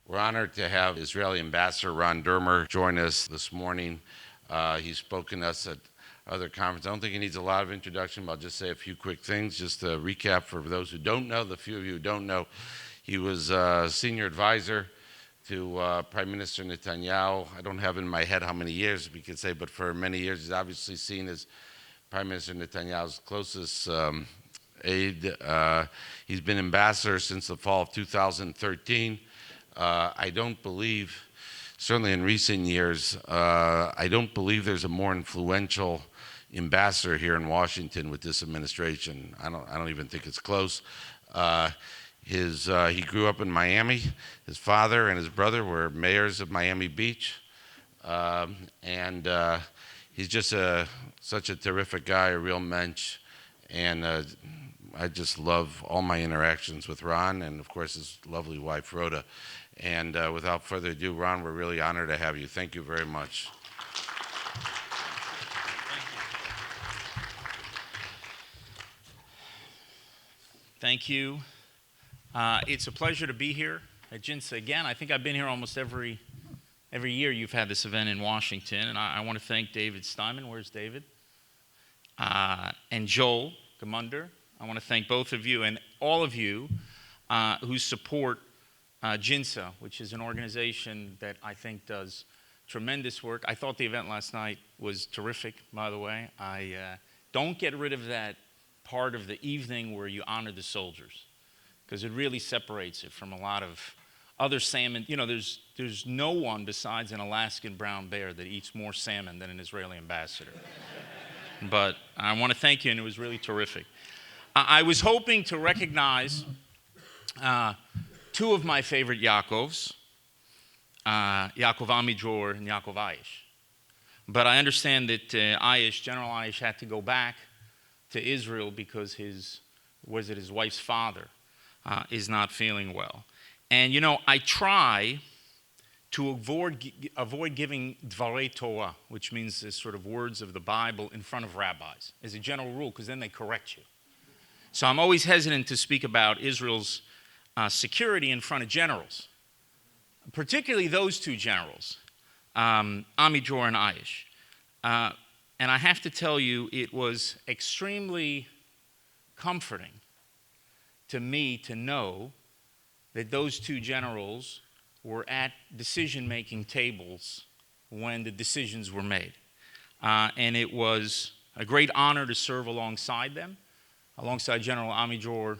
We're honored to have Israeli Ambassador Ron Dermer join us this morning. He's spoken to us at other conferences. I don't think he needs a lot of introduction, but I'll just say a few quick things. Just to recap for those who don't know, the few of you who don't know, he was a senior advisor to Prime Minister Netanyahu. I don't have in my head how many years we could say, but for many years he's obviously seen as Prime Minister Netanyahu's closest aide. He's been ambassador since the fall of 2013. I don't believe, certainly in recent years, I don't believe there's a more influential ambassador here in Washington with this administration. I don't even think it's close. He grew up in Miami. His father and his brother were mayors of Miami Beach. He's just such a terrific guy, a real mensch. And I just love all my interactions with Ron and, of course, his lovely wife, Rhoda. And without further ado, Ron, we're really honored to have you. Thank you very much. Thank you. It's a pleasure to be here at JINSA again. I think I've been here almost every year you've had this event in Washington, and I want to thank David Steinman. Where's David? And Joel Gamunder. I want to thank both of you and all of you who support JINSA, which is an organization that I think does tremendous work. I thought the event last night was terrific, by the way. Don't get rid of that part of the evening where you honor the soldiers, because it really separates it from a lot of other salmon. You know, there's no one besides an Alaskan brown bear that eats more salmon than an Israeli ambassador. But I want to thank you, and it was really terrific. I was hoping to recognize two of my favorite Yaakovs, Yaakov Amidror and Yaakov Aish. But I understand that General Aish had to go back to Israel because his wife's father is not feeling well. And you know, I try to avoid giving Dvarei Torah, which means the sort of words of the Bible, in front of rabbis, as a general rule, because then they correct you. So I'm always hesitant to speak about Israel's security in front of generals, particularly those two generals, Amidror and Aish. And I have to tell you, it was extremely comforting to me to know that those two generals were at decision-making tables when the decisions were made. And it was a great honor to serve alongside them, alongside General Amidror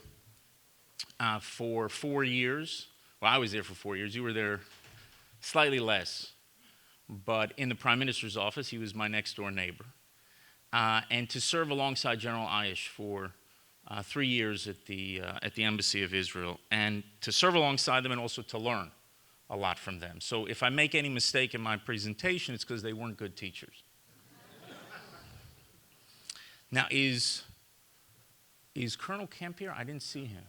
for 4 years. Well, I was there for 4 years. You were there slightly less. But in the Prime Minister's office, he was my next-door neighbor. And to serve alongside General Aish for 3 years at the Embassy of Israel, and to serve alongside them and also to learn a lot from them. So if I make any mistake in my presentation, it's because they weren't good teachers. Now, is Colonel Kemp here? I didn't see him.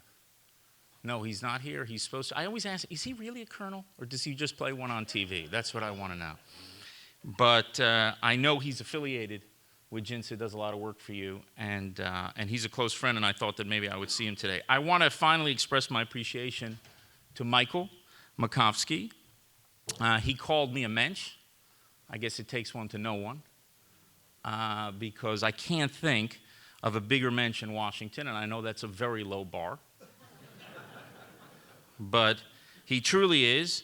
No, he's not here. He's supposed to. I always ask, is he really a colonel, or does he just play one on TV? That's what I want to know. But I know he's affiliated with JINSA, does a lot of work for you, and he's a close friend, and I thought that maybe I would see him today. I want to finally express my appreciation to Michael Makovsky. He called me a mensch. I guess it takes one to know one, because I can't think of a bigger mensch in Washington, and I know that's a very low bar. But he truly is,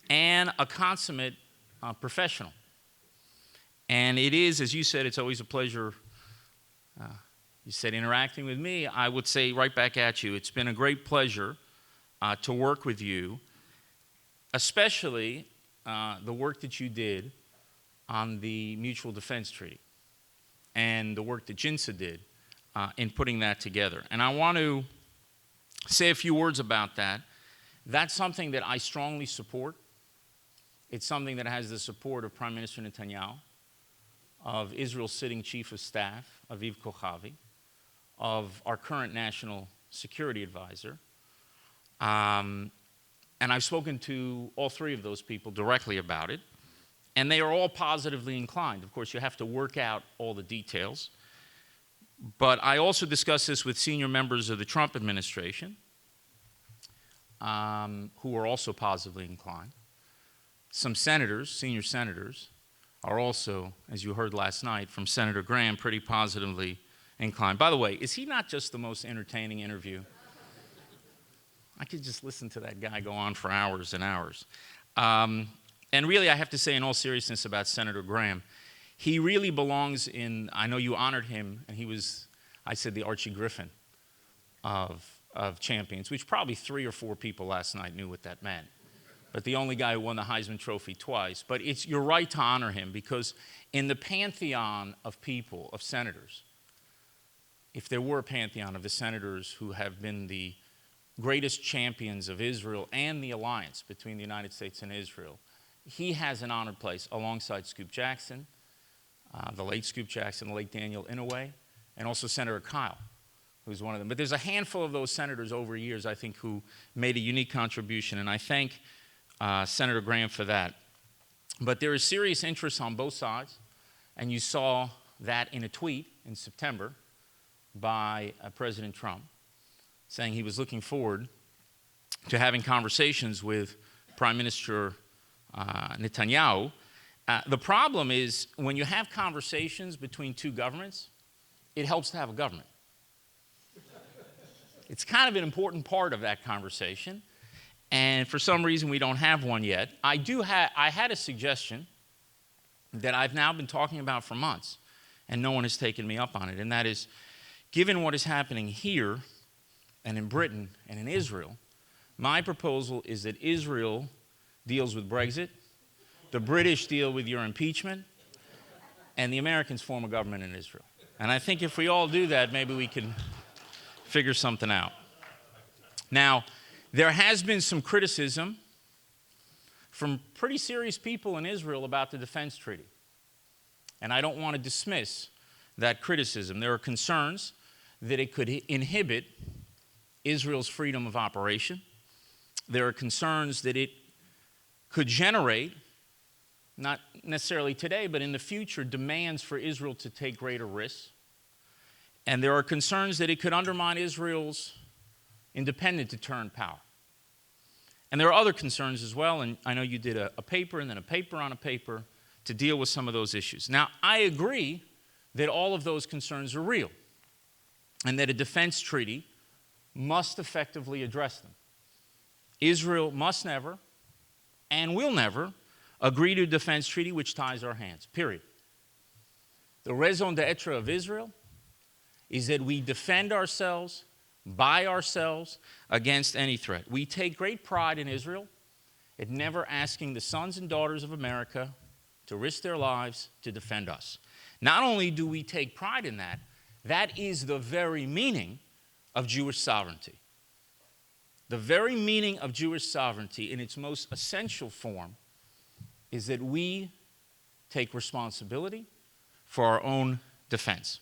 and a consummate professional. And it is, as you said, it's always a pleasure, you said, interacting with me. I would say right back at you, it's been a great pleasure to work with you, especially the work that you did on the Mutual Defense Treaty and the work that JINSA did in putting that together. And I want to say a few words about that. That's something that I strongly support. It's something that has the support of Prime Minister Netanyahu, of Israel's sitting Chief of Staff, Aviv Kochavi, of our current National Security Advisor. And I've spoken to all three of those people directly about it, and they are all positively inclined. Of course, you have to work out all the details. But I also discussed this with senior members of the Trump administration. who are also positively inclined. Some senators, senior senators, are also, as you heard last night from Senator Graham, pretty positively inclined. By the way, is he not just the most entertaining interview? I could just listen to that guy go on for hours and hours. And really, I have to say in all seriousness about Senator Graham, he really belongs in, I know you honored him, and he was, I said, the Archie Griffin of champions, which probably 3 or 4 people last night knew what that meant. But the only guy who won the Heisman Trophy twice. But you're right to honor him, because in the pantheon of people, of senators, if there were a pantheon of the senators who have been the greatest champions of Israel and the alliance between the United States and Israel, he has an honored place alongside Scoop Jackson, the late Scoop Jackson, the late Daniel Inouye, and also Senator Kyle, who's one of them. But there's a handful of those senators over years, I think, who made a unique contribution, and I thank Senator Graham for that. But there is serious interest on both sides, and you saw that in a tweet in September by President Trump, saying he was looking forward to having conversations with Prime Minister Netanyahu. The problem is, when you have conversations between two governments, it helps to have a government. It's kind of an important part of that conversation, and for some reason we don't have one yet. I had a suggestion that I've now been talking about for months, and no one has taken me up on it, and that is, given what is happening here and in Britain and in Israel, my proposal is that Israel deals with Brexit, the British deal with your impeachment, and the Americans form a government in Israel. And I think if we all do that, maybe we can figure something out. Now, there has been some criticism from pretty serious people in Israel about the defense treaty. And I don't want to dismiss that criticism. There are concerns that it could inhibit Israel's freedom of operation. There are concerns that it could generate, not necessarily today, but in the future, demands for Israel to take greater risks. And there are concerns that it could undermine Israel's independent deterrent power. And there are other concerns as well, and I know you did a paper and then a paper on a paper to deal with some of those issues. Now, I agree that all of those concerns are real, and that a defense treaty must effectively address them. Israel must never and will never agree to a defense treaty which ties our hands, period. The raison d'etre of Israel is that we defend ourselves by ourselves against any threat. We take great pride in Israel at never asking the sons and daughters of America to risk their lives to defend us. Not only do we take pride in that, that is the very meaning of Jewish sovereignty. The very meaning of Jewish sovereignty in its most essential form is that we take responsibility for our own defense.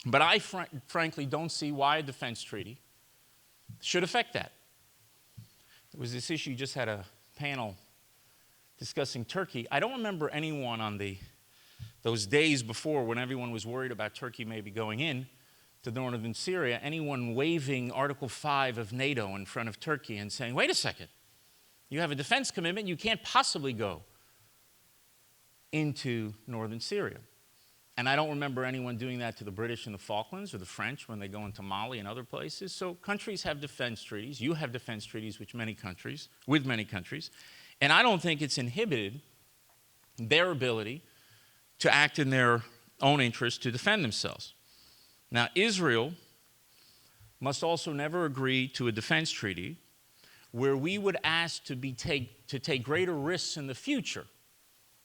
But I frankly don't see why a defense treaty should affect that. There was this issue, you just had a panel discussing Turkey. I don't remember anyone on those days before, when everyone was worried about Turkey maybe going in to northern Syria, anyone waving Article 5 of NATO in front of Turkey and saying, wait a second, you have a defense commitment, you can't possibly go into northern Syria. And I don't remember anyone doing that to the British in the Falklands or the French when they go into Mali and other places. So countries have defense treaties. You have defense treaties with many countries. And I don't think it's inhibited their ability to act in their own interest to defend themselves. Now, Israel must also never agree to a defense treaty where we would ask to take greater risks in the future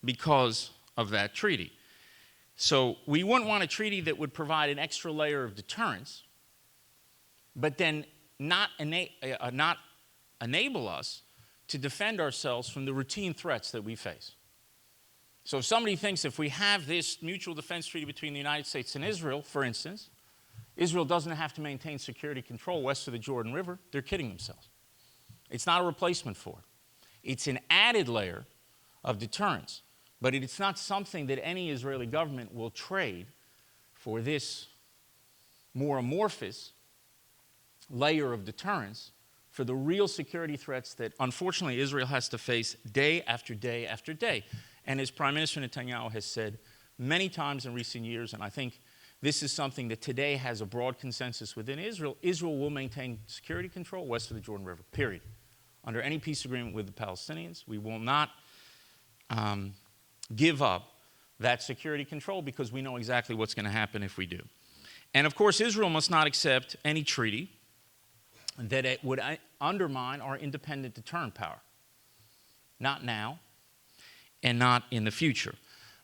because of that treaty. So we wouldn't want a treaty that would provide an extra layer of deterrence, but then not enable us to defend ourselves from the routine threats that we face. So if somebody thinks if we have this mutual defense treaty between the United States and Israel, for instance, Israel doesn't have to maintain security control west of the Jordan River, they're kidding themselves. It's not a replacement for it. It's an added layer of deterrence. But it's not something that any Israeli government will trade for this more amorphous layer of deterrence for the real security threats that, unfortunately, Israel has to face day after day after day. And as Prime Minister Netanyahu has said many times in recent years, and I think this is something that today has a broad consensus within Israel, Israel will maintain security control west of the Jordan River, period. Under any peace agreement with the Palestinians, we will not give up that security control because we know exactly what's going to happen if we do. And of course, Israel must not accept any treaty that it would undermine our independent deterrent power. Not now, and not in the future.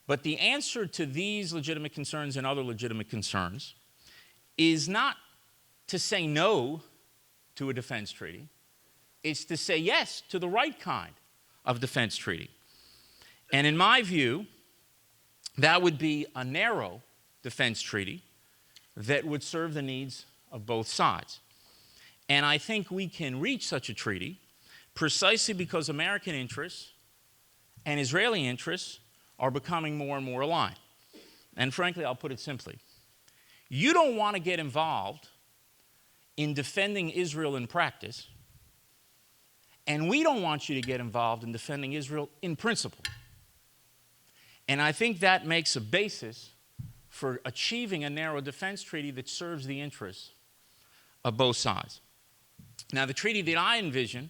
But the answer to these legitimate concerns and other legitimate concerns is not to say no to a defense treaty. It's to say yes to the right kind of defense treaty. And in my view, that would be a narrow defense treaty that would serve the needs of both sides. And I think we can reach such a treaty precisely because American interests and Israeli interests are becoming more and more aligned. And frankly, I'll put it simply. You don't want to get involved in defending Israel in practice, and we don't want you to get involved in defending Israel in principle. And I think that makes a basis for achieving a narrow defense treaty that serves the interests of both sides. Now, the treaty that I envision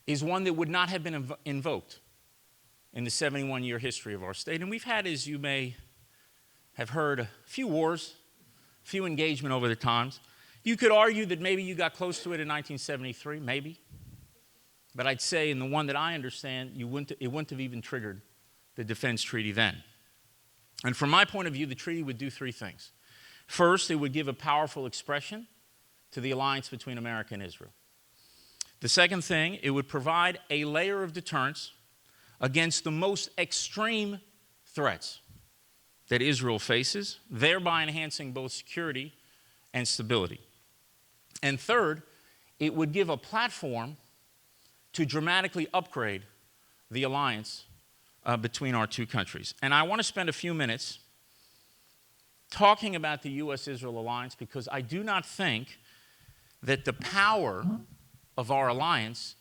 is one that would not have been invoked in the 71-year history of our state. And we've had, as you may have heard, a few wars, a few engagement over the times. You could argue that maybe you got close to it in 1973, maybe. But I'd say in the one that I understand, it wouldn't have even triggered the defense treaty then. And from my point of view, the treaty would do three things. First, it would give a powerful expression to the alliance between America and Israel. The second thing, it would provide a layer of deterrence against the most extreme threats that Israel faces, thereby enhancing both security and stability. And third, it would give a platform to dramatically upgrade the alliance between our two countries. And I want to spend a few minutes talking about the U.S.-Israel alliance because I do not think that the power of our alliance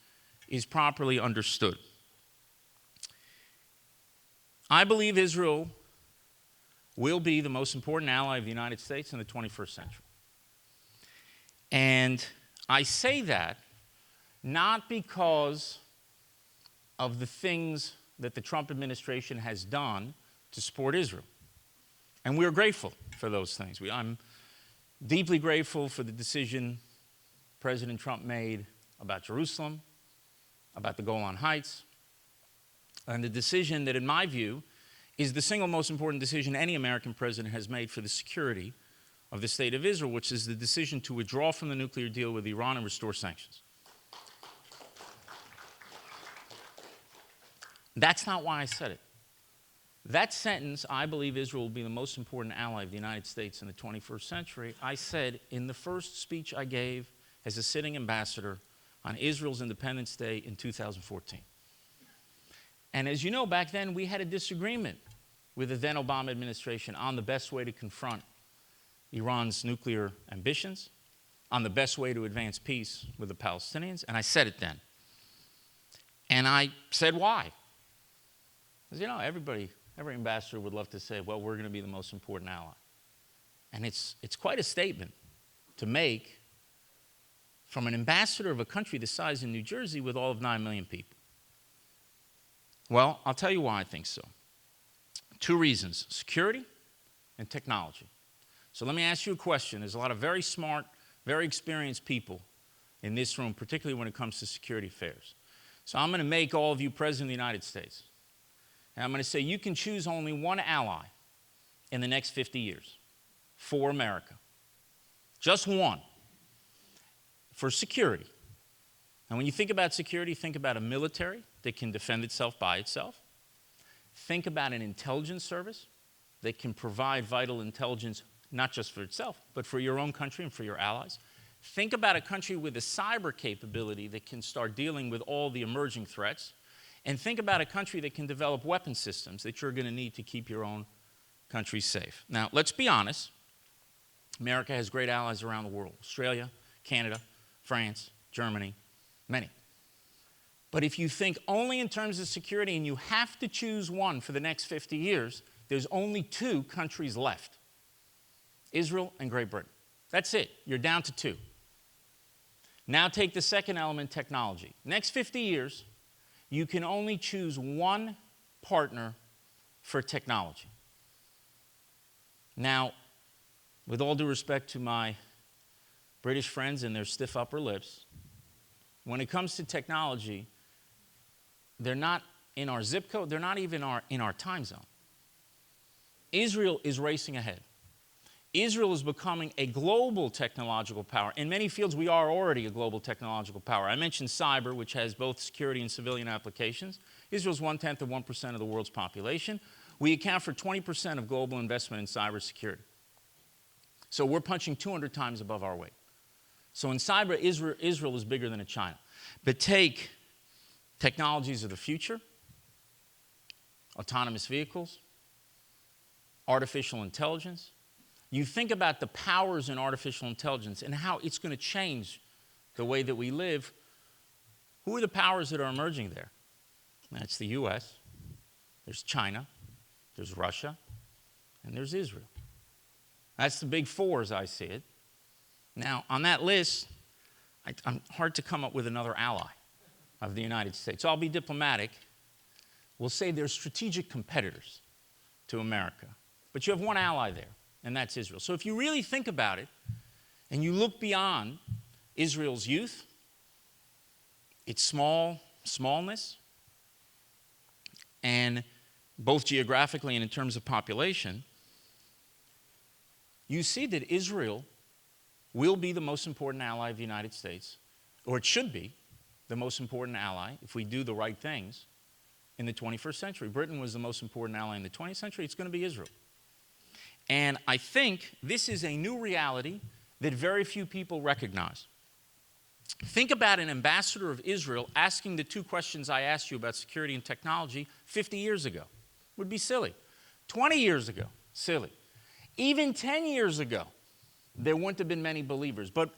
is properly understood. I believe Israel will be the most important ally of the United States in the 21st century. And I say that not because of the things that the Trump administration has done to support Israel. And we're grateful for those things. I'm deeply grateful for the decision President Trump made about Jerusalem, about the Golan Heights, and the decision that, in my view, is the single most important decision any American president has made for the security of the state of Israel, which is the decision to withdraw from the nuclear deal with Iran and restore sanctions. That's not why I said it. That sentence, I believe Israel will be the most important ally of the United States in the 21st century, I said in the first speech I gave as a sitting ambassador on Israel's Independence Day in 2014. And as you know, back then we had a disagreement with the then Obama administration on the best way to confront Iran's nuclear ambitions, on the best way to advance peace with the Palestinians, and I said it then. And I said why. Because, you know, every ambassador would love to say, well, we're going to be the most important ally. And it's quite a statement to make from an ambassador of a country the size of New Jersey with all of 9 million people. Well, I'll tell you why I think so. Two reasons: security and technology. So let me ask you a question. There's a lot of very smart, very experienced people in this room, particularly when it comes to security affairs. So I'm going to make all of you President of the United States. And I'm going to say you can choose only one ally in the next 50 years for America. Just one. For security. And when you think about security, think about a military that can defend itself by itself. Think about an intelligence service that can provide vital intelligence not just for itself, but for your own country and for your allies. Think about a country with a cyber capability that can start dealing with all the emerging threats. And think about a country that can develop weapon systems that you're going to need to keep your own country safe. Now, let's be honest. America has great allies around the world: Australia, Canada, France, Germany, many. But if you think only in terms of security and you have to choose one for the next 50 years, there's only two countries left, Israel and Great Britain. That's it. You're down to two. Now take the second element, technology. Next 50 years, you can only choose one partner for technology. Now, with all due respect to my British friends and their stiff upper lips, when it comes to technology, they're not in our zip code, they're not even in our time zone. Israel is racing ahead. Israel is becoming a global technological power. In many fields, we are already a global technological power. I mentioned cyber, which has both security and civilian applications. Israel's 1/10 of 1% of the world's population. We account for 20% of global investment in cybersecurity. So we're punching 200 times above our weight. So in cyber, Israel is bigger than China. But take technologies of the future, autonomous vehicles, artificial intelligence. You think about the powers in artificial intelligence and how it's going to change the way that we live. Who are the powers that are emerging there? That's the US, there's China, there's Russia, and there's Israel. That's the big four as I see it. Now, on that list, I'm hard to come up with another ally of the United States. So I'll be diplomatic. We'll say they're strategic competitors to America. But you have one ally there, and that's Israel. So if you really think about it, and you look beyond Israel's youth, its smallness, and both geographically and in terms of population, you see that Israel will be the most important ally of the United States, or it should be the most important ally if we do the right things in the 21st century. Britain was the most important ally in the 20th century. It's going to be Israel. And I think this is a new reality that very few people recognize. Think about an ambassador of Israel asking the two questions I asked you about security and technology 50 years ago. Would be silly. 20 years ago, silly. Even 10 years ago, there wouldn't have been many believers. But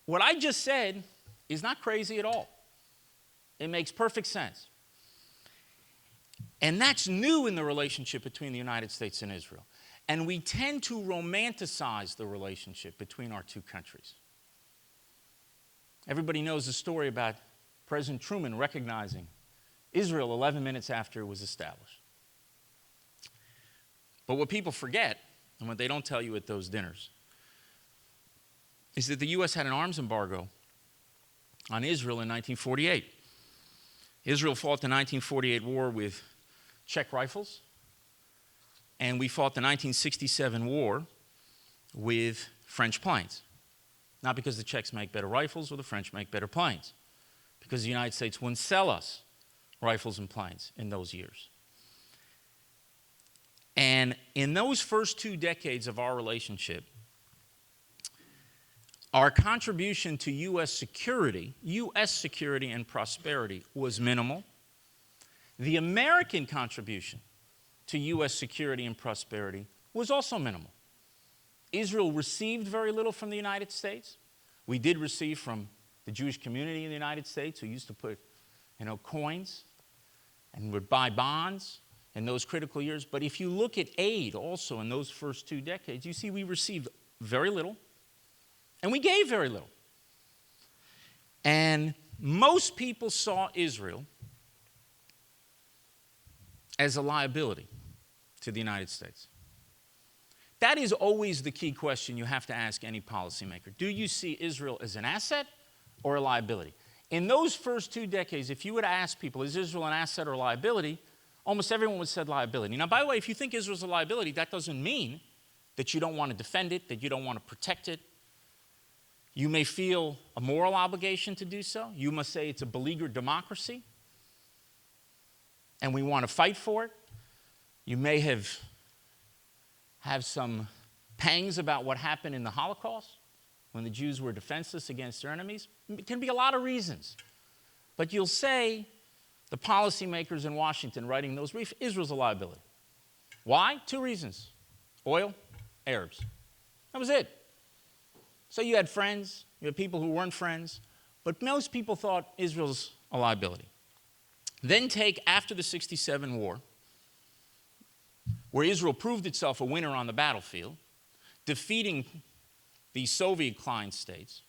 what I just said is not crazy at all. It makes perfect sense. And that's new in the relationship between the United States and Israel. And we tend to romanticize the relationship between our two countries. Everybody knows the story about President Truman recognizing Israel 11 minutes after it was established. But what people forget, and what they don't tell you at those dinners, is that the U.S. had an arms embargo on Israel in 1948. Israel fought the 1948 war with Czech rifles, and we fought the 1967 war with French planes. Not because the Czechs make better rifles or the French make better planes, because the United States wouldn't sell us rifles and planes in those years. And in those first 2 decades of our relationship, our contribution to U.S. security and prosperity was minimal. The American contribution to U.S. security and prosperity was also minimal. Israel received very little from the United States. We did receive from the Jewish community in the United States, who used to put, coins and would buy bonds in those critical years. But if you look at aid also in those first 2 decades, you see we received very little, and we gave very little. And most people saw Israel as a liability to the United States. That is always the key question you have to ask any policymaker. Do you see Israel as an asset or a liability? In those first 2 decades, if you were to ask people, is Israel an asset or a liability, almost everyone would have said liability. Now, by the way, if you think Israel's a liability, that doesn't mean that you don't want to defend it, that you don't want to protect it. You may feel a moral obligation to do so. You must say it's a beleaguered democracy, and we want to fight for it. You may have some pangs about what happened in the Holocaust when the Jews were defenseless against their enemies. It can be a lot of reasons. But you'll say the policymakers in Washington writing those briefs, Israel's a liability. Why? 2 reasons. Oil, Arabs. That was it. So you had friends, you had people who weren't friends, But most people thought Israel's a liability. Then take after the 67 war, where Israel proved itself a winner on the battlefield, defeating the Soviet client states,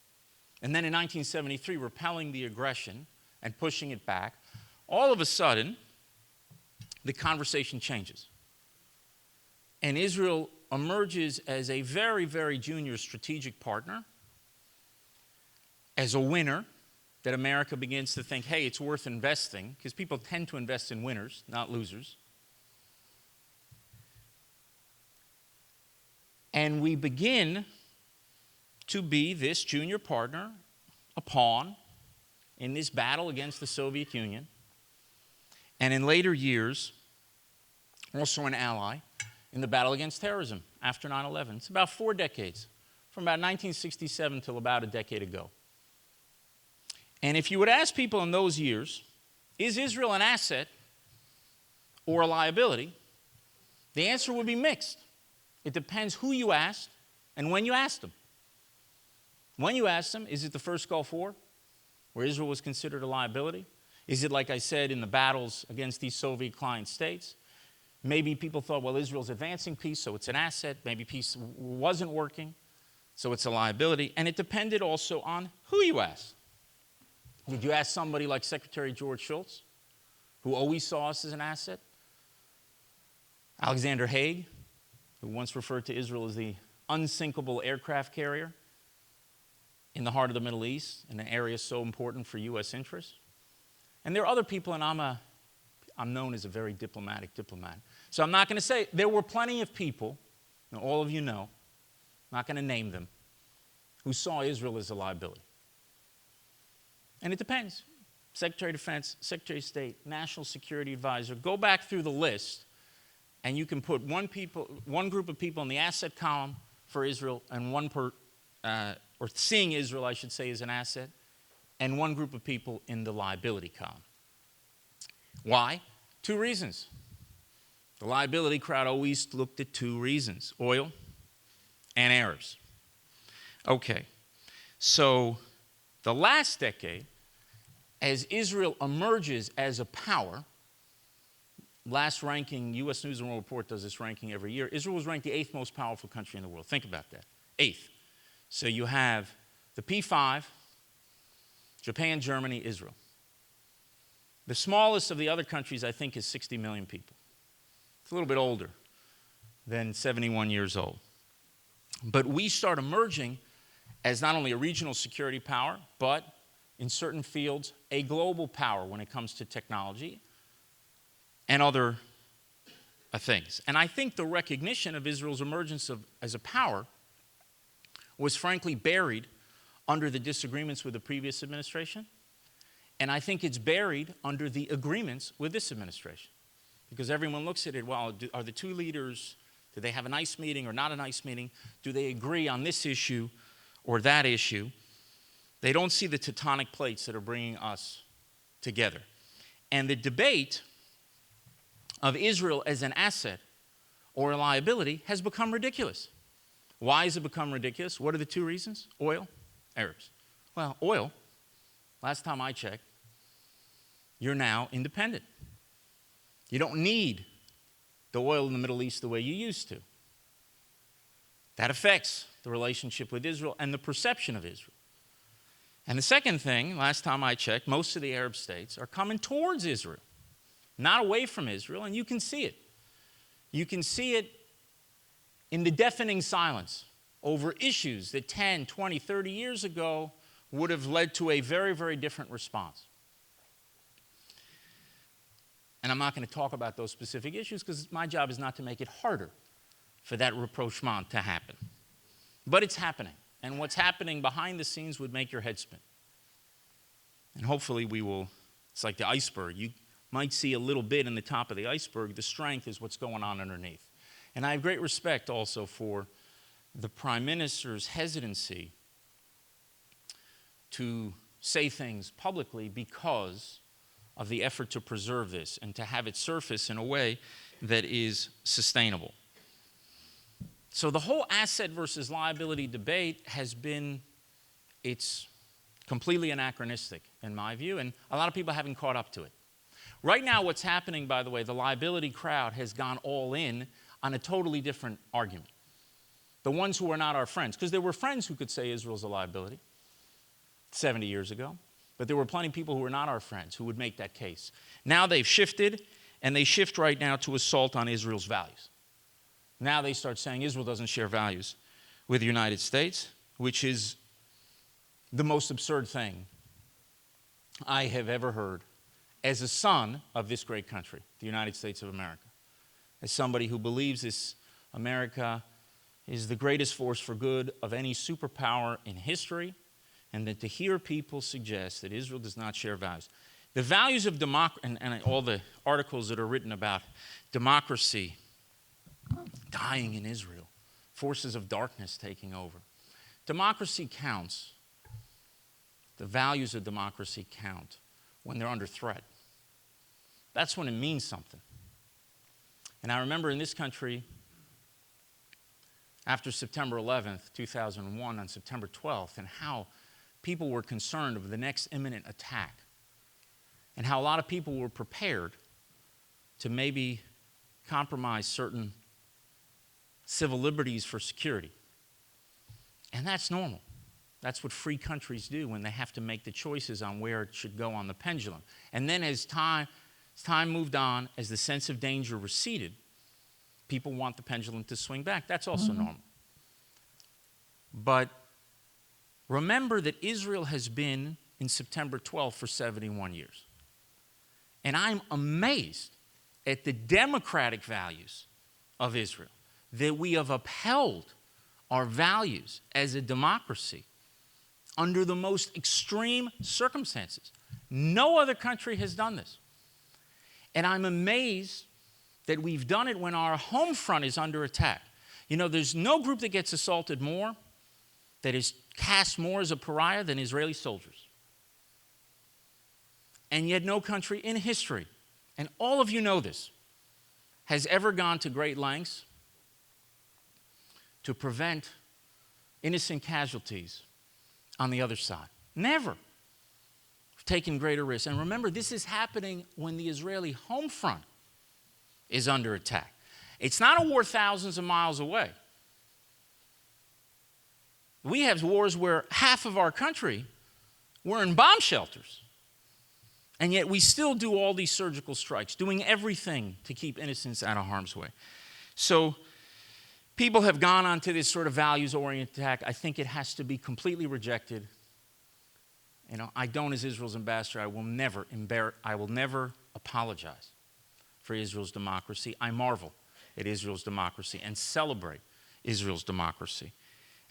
and then in 1973 repelling the aggression and pushing it back. All of a sudden, the conversation changes. And Israel emerges as a very, very junior strategic partner, as a winner, that America begins to think, hey, it's worth investing, because people tend to invest in winners, not losers. And we begin to be this junior partner, a pawn in this battle against the Soviet Union, and in later years, also an ally in the battle against terrorism after 9/11. It's about 4 decades, from about 1967 till about a decade ago. And if you would ask people in those years, is Israel an asset or a liability? The answer would be mixed. It depends who you asked and when you asked them. When you asked them, is it the first Gulf War, where Israel was considered a liability? Is it, like I said, in the battles against these Soviet client states? Maybe people thought, well, Israel's advancing peace, so it's an asset. Maybe peace wasn't working, so it's a liability. And it depended also on who you asked. Did you ask somebody like Secretary George Shultz, who always saw us as an asset? Alexander Haig, who once referred to Israel as the unsinkable aircraft carrier in the heart of the Middle East, in an area so important for U.S. interests. And there are other people, and I'm known as a very diplomatic diplomat. So I'm not going to say, there were plenty of people, and all of you know, I'm not going to name them, who saw Israel as a liability. And it depends. Secretary of Defense, Secretary of State, National Security Advisor, go back through the list, and you can put one group of people in the asset column for Israel, and or seeing Israel, I should say, as an asset, and one group of people in the liability column. Why? 2 reasons. The liability crowd always looked at 2 reasons: oil and Arabs. Okay, so the last decade, as Israel emerges as a power, last ranking, U.S. News and World Report does this ranking every year, Israel was ranked the 8th most powerful country in the world. Think about that, 8th. So you have the P5, Japan, Germany, Israel. The smallest of the other countries, I think, is 60 million people. It's a little bit older than 71 years old. But we start emerging as not only a regional security power, but in certain fields, a global power when it comes to technology and other things. And I think the recognition of Israel's emergence as a power was frankly buried under the disagreements with the previous administration. And I think it's buried under the agreements with this administration. Because everyone looks at it, well, are the 2 leaders, do they have a nice meeting or not a nice meeting? Do they agree on this issue or that issue? They don't see the tectonic plates that are bringing us together. And the debate of Israel as an asset or a liability has become ridiculous. Why has it become ridiculous? What are the 2 reasons? Oil, Arabs. Well, oil, last time I checked, you're now independent. You don't need the oil in the Middle East the way you used to. That affects the relationship with Israel and the perception of Israel. And the second thing, last time I checked, most of the Arab states are coming towards Israel, not away from Israel, and you can see it. You can see it in the deafening silence over issues that 10, 20, 30 years ago would have led to a very, very different response. And I'm not going to talk about those specific issues because my job is not to make it harder for that rapprochement to happen. But it's happening. And what's happening behind the scenes would make your head spin. And hopefully we will, it's like the iceberg. You might see a little bit in the top of the iceberg. The strength is what's going on underneath. And I have great respect also for the Prime Minister's hesitancy to say things publicly because of the effort to preserve this and to have it surface in a way that is sustainable. So the whole asset versus liability debate has been, it's completely anachronistic in my view, and a lot of people haven't caught up to it. Right now, what's happening, by the way, the liability crowd has gone all in on a totally different argument. The ones who are not our friends, because there were friends who could say Israel's a liability 70 years ago, but there were plenty of people who were not our friends who would make that case. Now they've shifted, and they shift right now to assault on Israel's values. Now they start saying Israel doesn't share values with the United States, which is the most absurd thing I have ever heard as a son of this great country, the United States of America. As somebody who believes this America is the greatest force for good of any superpower in history, and that to hear people suggest that Israel does not share values. The values of democracy, and all the articles that are written about democracy dying in Israel, forces of darkness taking over. Democracy counts. The values of democracy count when they're under threat. That's when it means something. And I remember in this country, after September 11th, 2001, on September 12th, and how people were concerned of the next imminent attack, and how a lot of people were prepared to maybe compromise certain civil liberties for security. And that's normal. That's what free countries do when they have to make the choices on where it should go on the pendulum. And then as time moved on, as the sense of danger receded, people want the pendulum to swing back. That's also normal. But remember that Israel has been in September 12th for 71 years. And I'm amazed at the democratic values of Israel, that we have upheld our values as a democracy under the most extreme circumstances. No other country has done this. And I'm amazed that we've done it when our home front is under attack. You know, there's no group that gets assaulted more, that is cast more as a pariah than Israeli soldiers. And yet no country in history, and all of you know this, has ever gone to great lengths to prevent innocent casualties on the other side. Never. We've taken greater risks. And remember, this is happening when the Israeli home front is under attack. It's not a war thousands of miles away. We have wars where half of our country were in bomb shelters. And yet we still do all these surgical strikes, doing everything to keep innocents out of harm's way. So people have gone on to this sort of values-oriented attack. I think it has to be completely rejected. You know, I don't, as Israel's ambassador, I will never apologize for Israel's democracy. I marvel at Israel's democracy and celebrate Israel's democracy.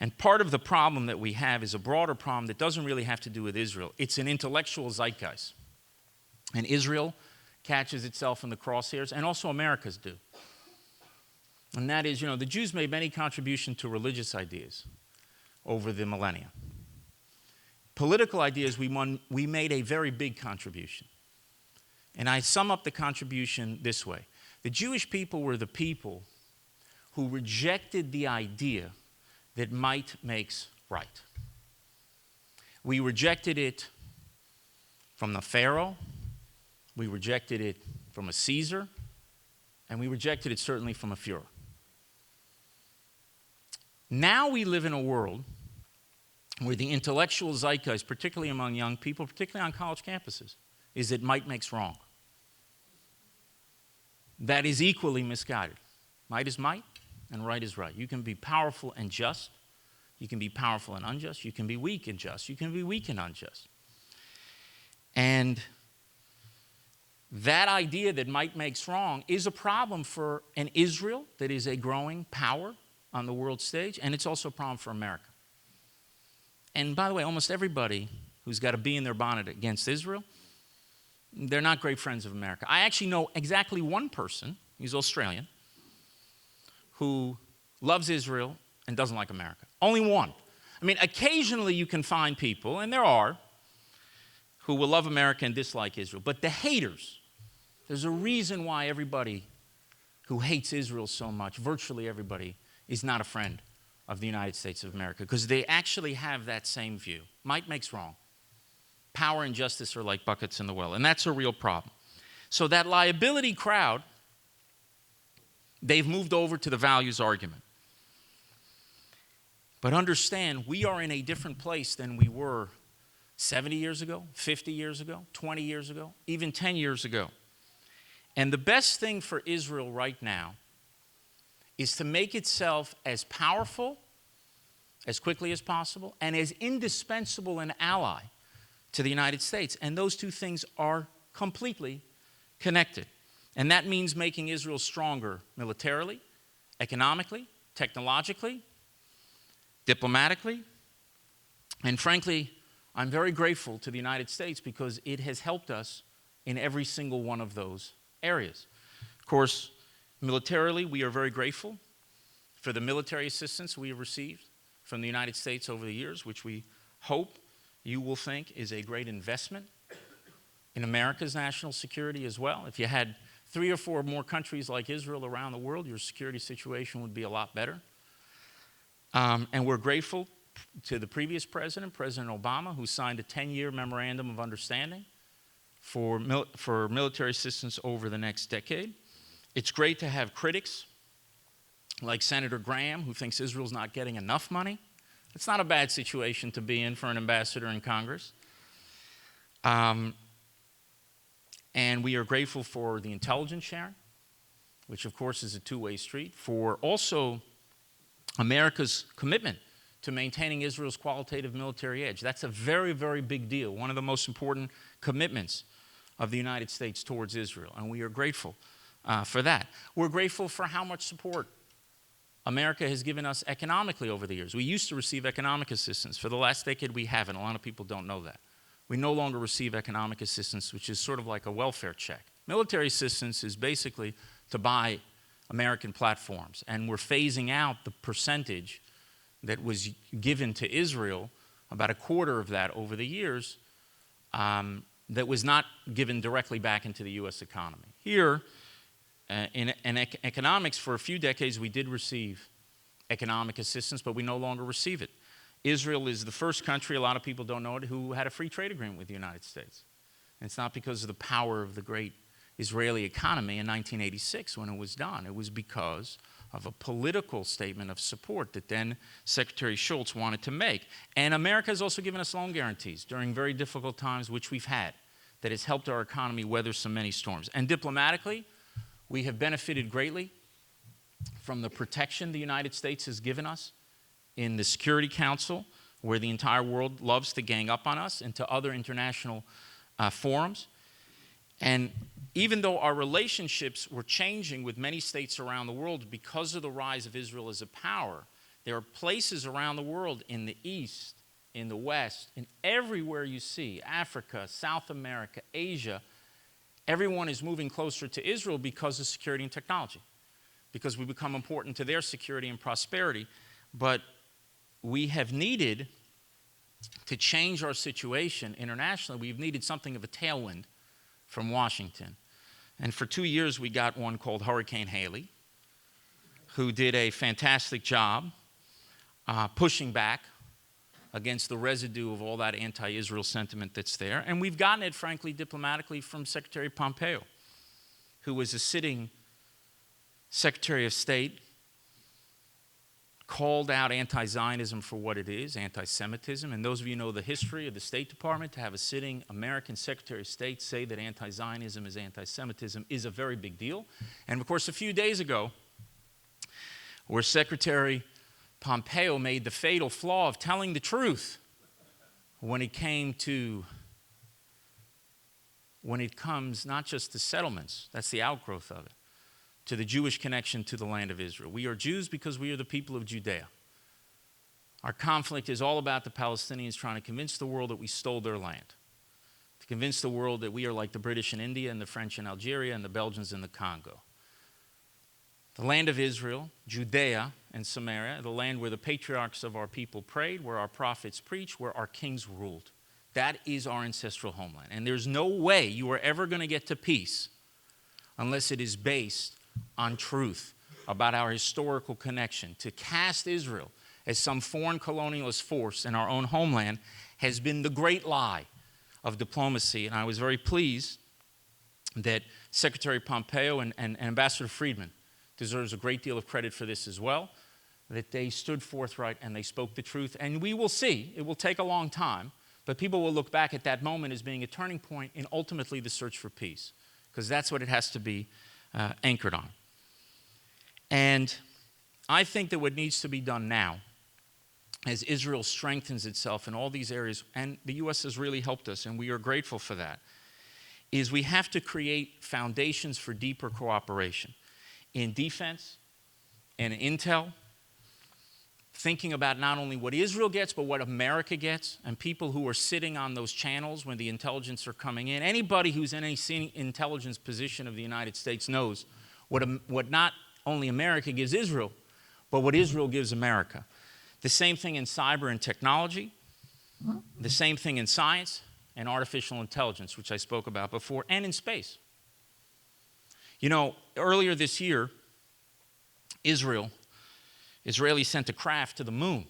And part of the problem that we have is a broader problem that doesn't really have to do with Israel. It's an intellectual zeitgeist. And Israel catches itself in the crosshairs, and also Americas do. And that is, you know, the Jews made many contributions to religious ideas over the millennia. Political ideas, we made a very big contribution. And I sum up the contribution this way. The Jewish people were the people who rejected the idea that might makes right. We rejected it from the Pharaoh, we rejected it from a Caesar, and we rejected it certainly from a Führer. Now we live in a world where the intellectual zeitgeist, particularly among young people, particularly on college campuses, is that might makes wrong. That is equally misguided. Might is might, and right is right. You can be powerful and just. You can be powerful and unjust. You can be weak and just. You can be weak and unjust. And that idea that might makes wrong is a problem for an Israel that is a growing power on the world stage, and it's also a problem for America. And by the way, almost everybody who's got a bee in their bonnet against Israel, they're not great friends of America. I actually know exactly one person, he's Australian, who loves Israel and doesn't like America. Only one. I mean, occasionally you can find people, and there are, who will love America and dislike Israel. But the haters, there's a reason why everybody who hates Israel so much, virtually everybody, is not a friend of the United States of America, because they actually have that same view. Might makes wrong. Power and justice are like buckets in the well, and that's a real problem. So that liability crowd, they've moved over to the values argument. But understand, we are in a different place than we were 70 years ago, 50 years ago, 20 years ago, even 10 years ago. And the best thing for Israel right now is to make itself as powerful as quickly as possible and as indispensable an ally to the United States. And those two things are completely connected. And that means making Israel stronger militarily, economically, technologically, diplomatically. And frankly, I'm very grateful to the United States because it has helped us in every single one of those areas. Of course, militarily, we are very grateful for the military assistance we have received from the United States over the years, which we hope you will think is a great investment in America's national security as well. If you had 3 or 4 more countries like Israel around the world, your security situation would be a lot better. And we're grateful to the previous president, President Obama, who signed a 10-year memorandum of understanding for military assistance over the next decade. It's great to have critics like Senator Graham, who thinks Israel's not getting enough money. It's not a bad situation to be in for an ambassador in Congress. And we are grateful for the intelligence sharing, which of course is a two-way street, for also America's commitment to maintaining Israel's qualitative military edge. That's a very, very big deal, one of the most important commitments of the United States towards Israel, and we are grateful for that. We're grateful for how much support America has given us economically over the years. We used to receive economic assistance. For the last decade, we haven't. A lot of people don't know that. We no longer receive economic assistance, which is sort of like a welfare check. Military assistance is basically to buy American platforms, and we're phasing out the percentage that was given to Israel, about a quarter of that over the years, that was not given directly back into the U.S. economy. Here, in economics, for a few decades, we did receive economic assistance, but we no longer receive it. Israel is the first country, a lot of people don't know it, who had a free trade agreement with the United States. And it's not because of the power of the great Israeli economy in 1986 when it was done. It was because of a political statement of support that then Secretary Shultz wanted to make. And America has also given us loan guarantees during very difficult times, which we've had, that has helped our economy weather so many storms. And diplomatically, we have benefited greatly from the protection the United States has given us in the Security Council, where the entire world loves to gang up on us, and to other international forums. And even though our relationships were changing with many states around the world because of the rise of Israel as a power, there are places around the world, in the East, in the West, and everywhere you see, Africa, South America, Asia, everyone is moving closer to Israel because of security and technology, because we become important to their security and prosperity. But we have needed to change our situation internationally. We've needed something of a tailwind from Washington. And for 2 years, we got one called Hurricane Haley, who did a fantastic job pushing back against the residue of all that anti-Israel sentiment that's there. And we've gotten it, frankly, diplomatically from Secretary Pompeo, who was a sitting Secretary of State, called out anti-Zionism for what it is, anti-Semitism. And those of you who know the history of the State Department, to have a sitting American Secretary of State say that anti-Zionism is anti-Semitism is a very big deal. And of course, a few days ago, where Secretary Pompeo made the fatal flaw of telling the truth when it comes not just to settlements, that's the outgrowth of it, to the Jewish connection to the land of Israel. We are Jews because we are the people of Judea. Our conflict is all about the Palestinians trying to convince the world that we stole their land, to convince the world that we are like the British in India and the French in Algeria and the Belgians in the Congo. The land of Israel, Judea and Samaria, the land where the patriarchs of our people prayed, where our prophets preached, where our kings ruled. That is our ancestral homeland. And there's no way you are ever going to get to peace unless it is based on truth about our historical connection. To cast Israel as some foreign colonialist force in our own homeland has been the great lie of diplomacy. And I was very pleased that Secretary Pompeo and Ambassador Friedman deserves a great deal of credit for this as well, that they stood forthright and they spoke the truth. And we will see, it will take a long time, but people will look back at that moment as being a turning point in ultimately the search for peace, because that's what it has to be anchored on. And I think that what needs to be done now, as Israel strengthens itself in all these areas, and the U.S. has really helped us, and we are grateful for that, is we have to create foundations for deeper cooperation in defense and intel, thinking about not only what Israel gets, but what America gets, and people who are sitting on those channels when the intelligence are coming in. Anybody who's in any intelligence position of the United States knows what not only America gives Israel, but what Israel gives America. The same thing in cyber and technology, the same thing in science and artificial intelligence, which I spoke about before, and in space. You know, earlier this year, Israelis sent a craft to the moon.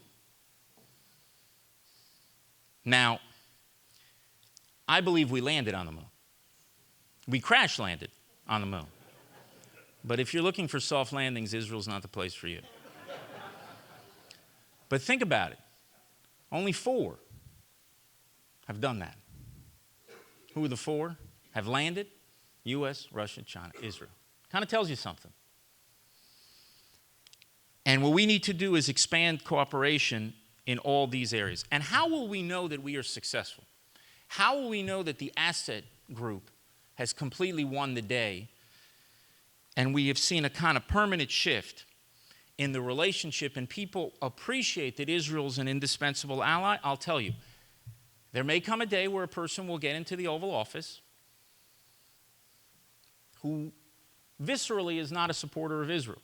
Now, I believe we landed on the moon. We crash landed on the moon. But if you're looking for soft landings, Israel's not the place for you. But think about it. Only 4 have done that. Who are the 4? Have landed? U.S., Russia, China, Israel. Kind of tells you something. And what we need to do is expand cooperation in all these areas. And how will we know that we are successful? How will we know that the asset group has completely won the day and we have seen a kind of permanent shift in the relationship and people appreciate that Israel's an indispensable ally? I'll tell you, there may come a day where a person will get into the Oval Office who viscerally is not a supporter of Israel,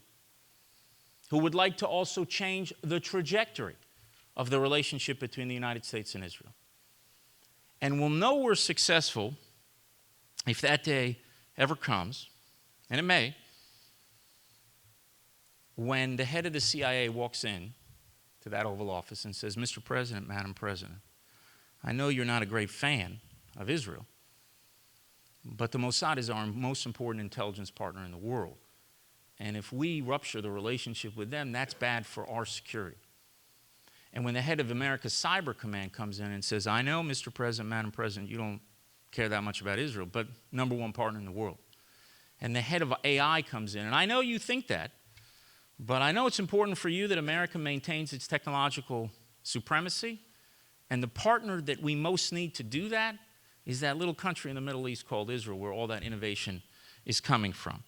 who would like to also change the trajectory of the relationship between the United States and Israel. And we'll know we're successful if that day ever comes, and it may, when the head of the CIA walks in to that Oval Office and says, Mr. President, Madam President, I know you're not a great fan of Israel, but the Mossad is our most important intelligence partner in the world. And if we rupture the relationship with them, that's bad for our security. And when the head of America's Cyber Command comes in and says, I know, Mr. President, Madam President, you don't care that much about Israel, but #1 partner in the world. And the head of AI comes in, and I know you think that, but I know it's important for you that America maintains its technological supremacy, and the partner that we most need to do that is that little country in the Middle East called Israel, where all that innovation is coming from.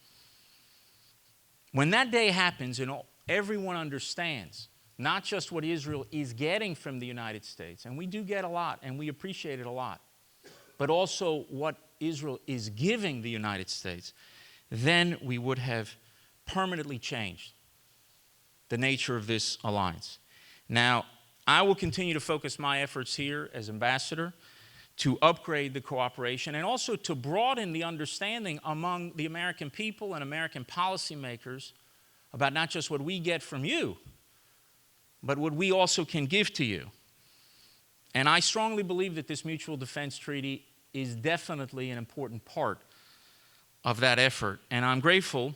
When that day happens and everyone understands not just what Israel is getting from the United States, and we do get a lot, and we appreciate it a lot, but also what Israel is giving the United States, then we would have permanently changed the nature of this alliance. Now, I will continue to focus my efforts here as ambassador to upgrade the cooperation and also to broaden the understanding among the American people and American policymakers about not just what we get from you, but what we also can give to you. And I strongly believe that this Mutual Defense Treaty is definitely an important part of that effort. And I'm grateful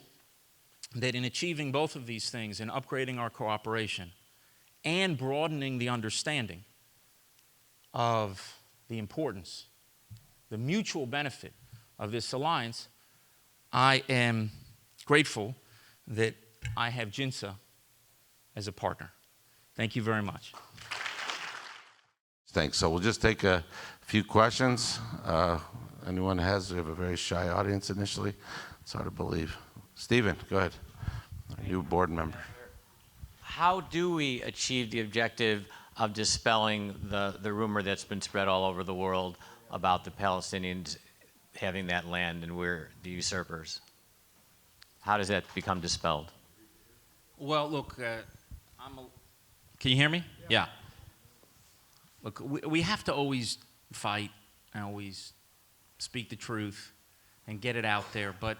that in achieving both of these things, in upgrading our cooperation and broadening the understanding of the importance, the mutual benefit of this alliance, I am grateful that I have JINSA as a partner. Thank you very much. Thanks. So we'll just take a few questions. Anyone has? We have a very shy audience initially. It's hard to believe. Stephen, go ahead. Our new board member. How do we achieve the objective of dispelling the rumor that's been spread all over the world about the Palestinians having that land and we're the usurpers? How does that become dispelled? Well, look, can you hear me? Yeah. Look, we have to always fight and always speak the truth and get it out there. But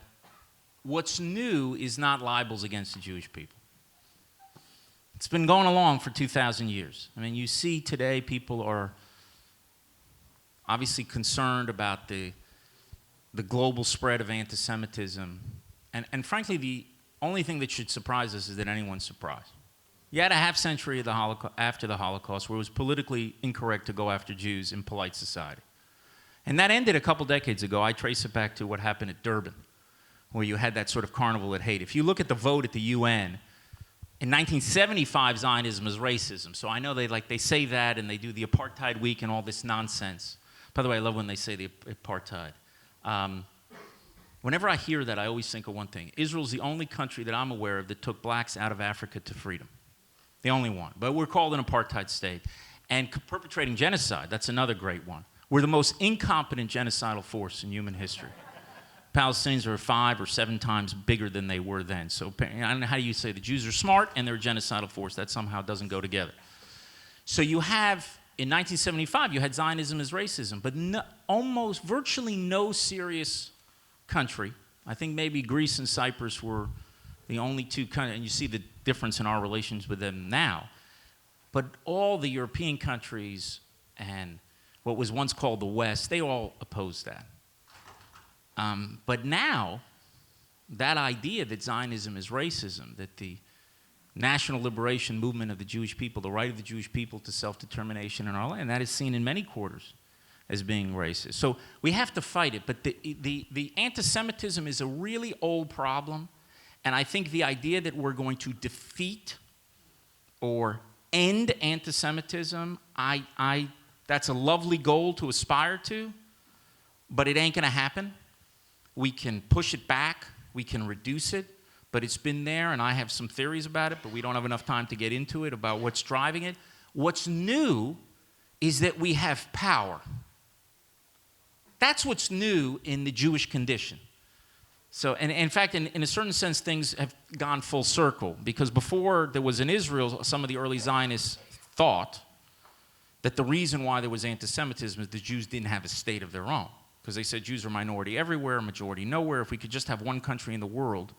what's new is not libels against the Jewish people. It's been going along for 2,000 years. I mean, you see today people are obviously concerned about the global spread of anti-Semitism. And frankly, the only thing that should surprise us is that anyone's surprised. You had a half century of after the Holocaust where it was politically incorrect to go after Jews in polite society. And that ended a couple decades ago. I trace it back to what happened at Durban, where you had that sort of carnival at hate. If you look at the vote at the UN, in 1975, Zionism is racism. So I know they say that, and they do the apartheid week and all this nonsense. By the way, I love when they say the apartheid. Whenever I hear that, I always think of one thing. Israel's the only country that I'm aware of that took blacks out of Africa to freedom. The only one. But we're called an apartheid state. And perpetrating genocide, that's another great one. We're the most incompetent genocidal force in human history. Palestinians are 5 or 7 times bigger than they were then. So I don't know how you say the Jews are smart and they're a genocidal force. That somehow doesn't go together. So you have, in 1975, you had Zionism as racism, but almost virtually no serious country. I think maybe Greece and Cyprus were the only two countries, and you see the difference in our relations with them now. But all the European countries and what was once called the West, they all opposed that. But now, that idea that Zionism is racism, that the national liberation movement of the Jewish people, the right of the Jewish people to self-determination in our land, that is seen in many quarters as being racist. So we have to fight it. But the anti-Semitism is a really old problem. And I think the idea that we're going to defeat or end anti-Semitism, that's a lovely goal to aspire to, but it ain't going to happen. We can push it back, we can reduce it, but it's been there, and I have some theories about it, but we don't have enough time to get into it, about what's driving it. What's new is that we have power. That's what's new in the Jewish condition. So, and in fact, in a certain sense, things have gone full circle, because before there was in Israel, some of the early Zionists thought that the reason why there was anti-Semitism is the Jews didn't have a state of their own. Because they said Jews are minority everywhere, majority nowhere. If we could just have one country in the world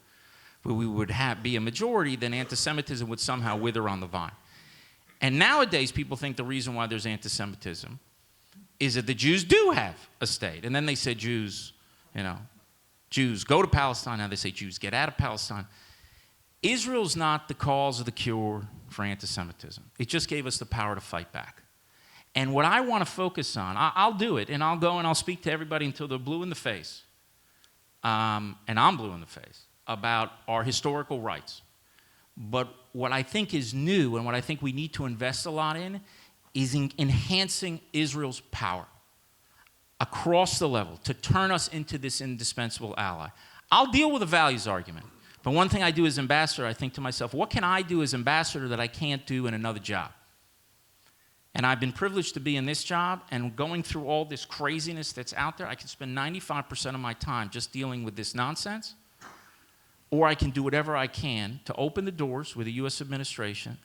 where we would be a majority, then anti-Semitism would somehow wither on the vine. And nowadays, people think the reason why there's anti-Semitism is that the Jews do have a state. And then they said Jews go to Palestine. Now they say Jews get out of Palestine. Israel's not the cause of the cure for anti-Semitism. It just gave us the power to fight back. And what I want to focus on, I'll do it, and I'll go and I'll speak to everybody until they're blue in the face, and I'm blue in the face, about our historical rights. But what I think is new and what I think we need to invest a lot in is enhancing Israel's power across the level to turn us into this indispensable ally. I'll deal with the values argument, but one thing I do as ambassador, I think to myself, what can I do as ambassador that I can't do in another job? And I've been privileged to be in this job, and going through all this craziness that's out there, I can spend 95% of my time just dealing with this nonsense, or I can do whatever I can to open the doors with the U.S. administration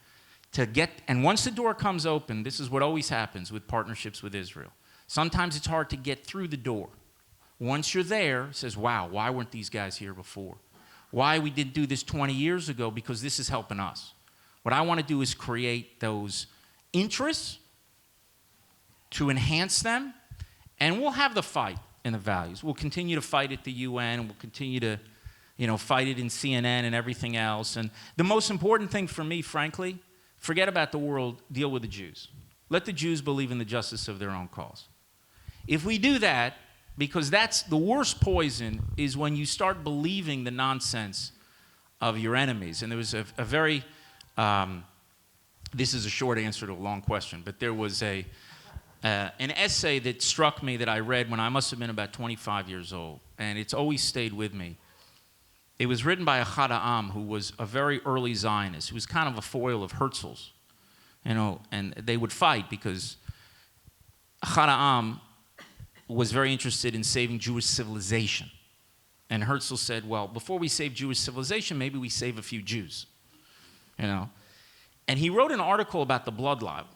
and once the door comes open, this is what always happens with partnerships with Israel. Sometimes it's hard to get through the door. Once you're there, it says, wow, why weren't these guys here before? Why we didn't do this 20 years ago? Because this is helping us. What I want to do is create those interests, to enhance them, and we'll have the fight in the values. We'll continue to fight at the UN, we'll continue to, fight it in CNN and everything else. And the most important thing for me, frankly, forget about the world, deal with the Jews. Let the Jews believe in the justice of their own cause. If we do that, because that's the worst poison, is when you start believing the nonsense of your enemies. And there was a very this is a short answer to a long question, but there was an essay that struck me that I read when I must have been about 25 years old, and it's always stayed with me. It was written by a Echad Ha'am, who was a very early Zionist, who was kind of a foil of Herzl's, and they would fight because Echad Ha'am was very interested in saving Jewish civilization. And Herzl said, well, before we save Jewish civilization, maybe we save a few Jews, And he wrote an article about the blood libel.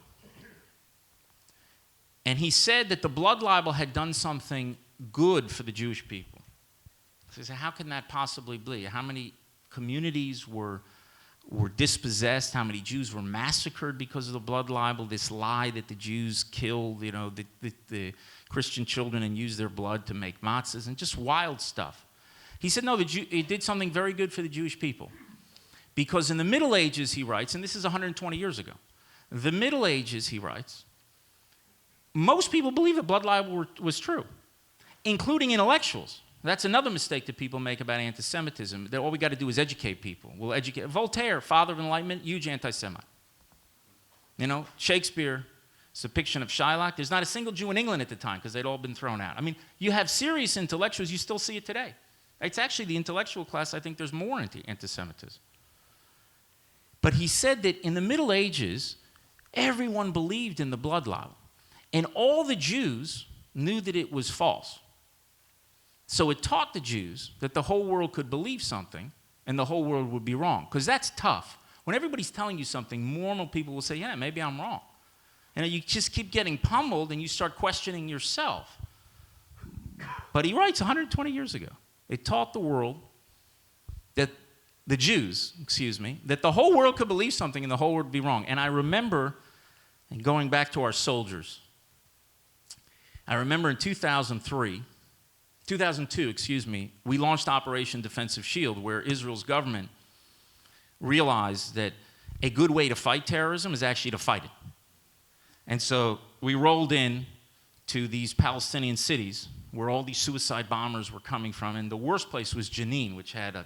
And he said that the blood libel had done something good for the Jewish people. So he said, how can that possibly be? How many communities were dispossessed? How many Jews were massacred because of the blood libel? This lie that the Jews killed, the Christian children and use their blood to make matzahs and just wild stuff. He said, no, it did something very good for the Jewish people. Because in the Middle Ages, he writes, and this is 120 years ago, the Middle Ages, he writes, most people believe that blood libel was true, including intellectuals. That's another mistake that people make about anti-Semitism. That all we got to do is educate people. We'll educate. Voltaire, father of enlightenment, huge anti-Semite. You know, Shakespeare's depiction of Shylock, there's not a single Jew in England at the time because they'd all been thrown out. I mean, you have serious intellectuals, you still see it today. It's actually the intellectual class, I think there's more anti-Semitism. But he said that in the Middle Ages, everyone believed in the blood libel. And all the Jews knew that it was false. So it taught the Jews that the whole world could believe something and the whole world would be wrong. Because that's tough. When everybody's telling you something, normal people will say, yeah, maybe I'm wrong. And you just keep getting pummeled and you start questioning yourself. But he writes 120 years ago, it taught the world that the Jews, that the whole world could believe something and the whole world would be wrong. And I remember, and going back to our soldiers, I remember in 2002, we launched Operation Defensive Shield, where Israel's government realized that a good way to fight terrorism is actually to fight it. And so we rolled in to these Palestinian cities where all these suicide bombers were coming from, and the worst place was Jenin, which had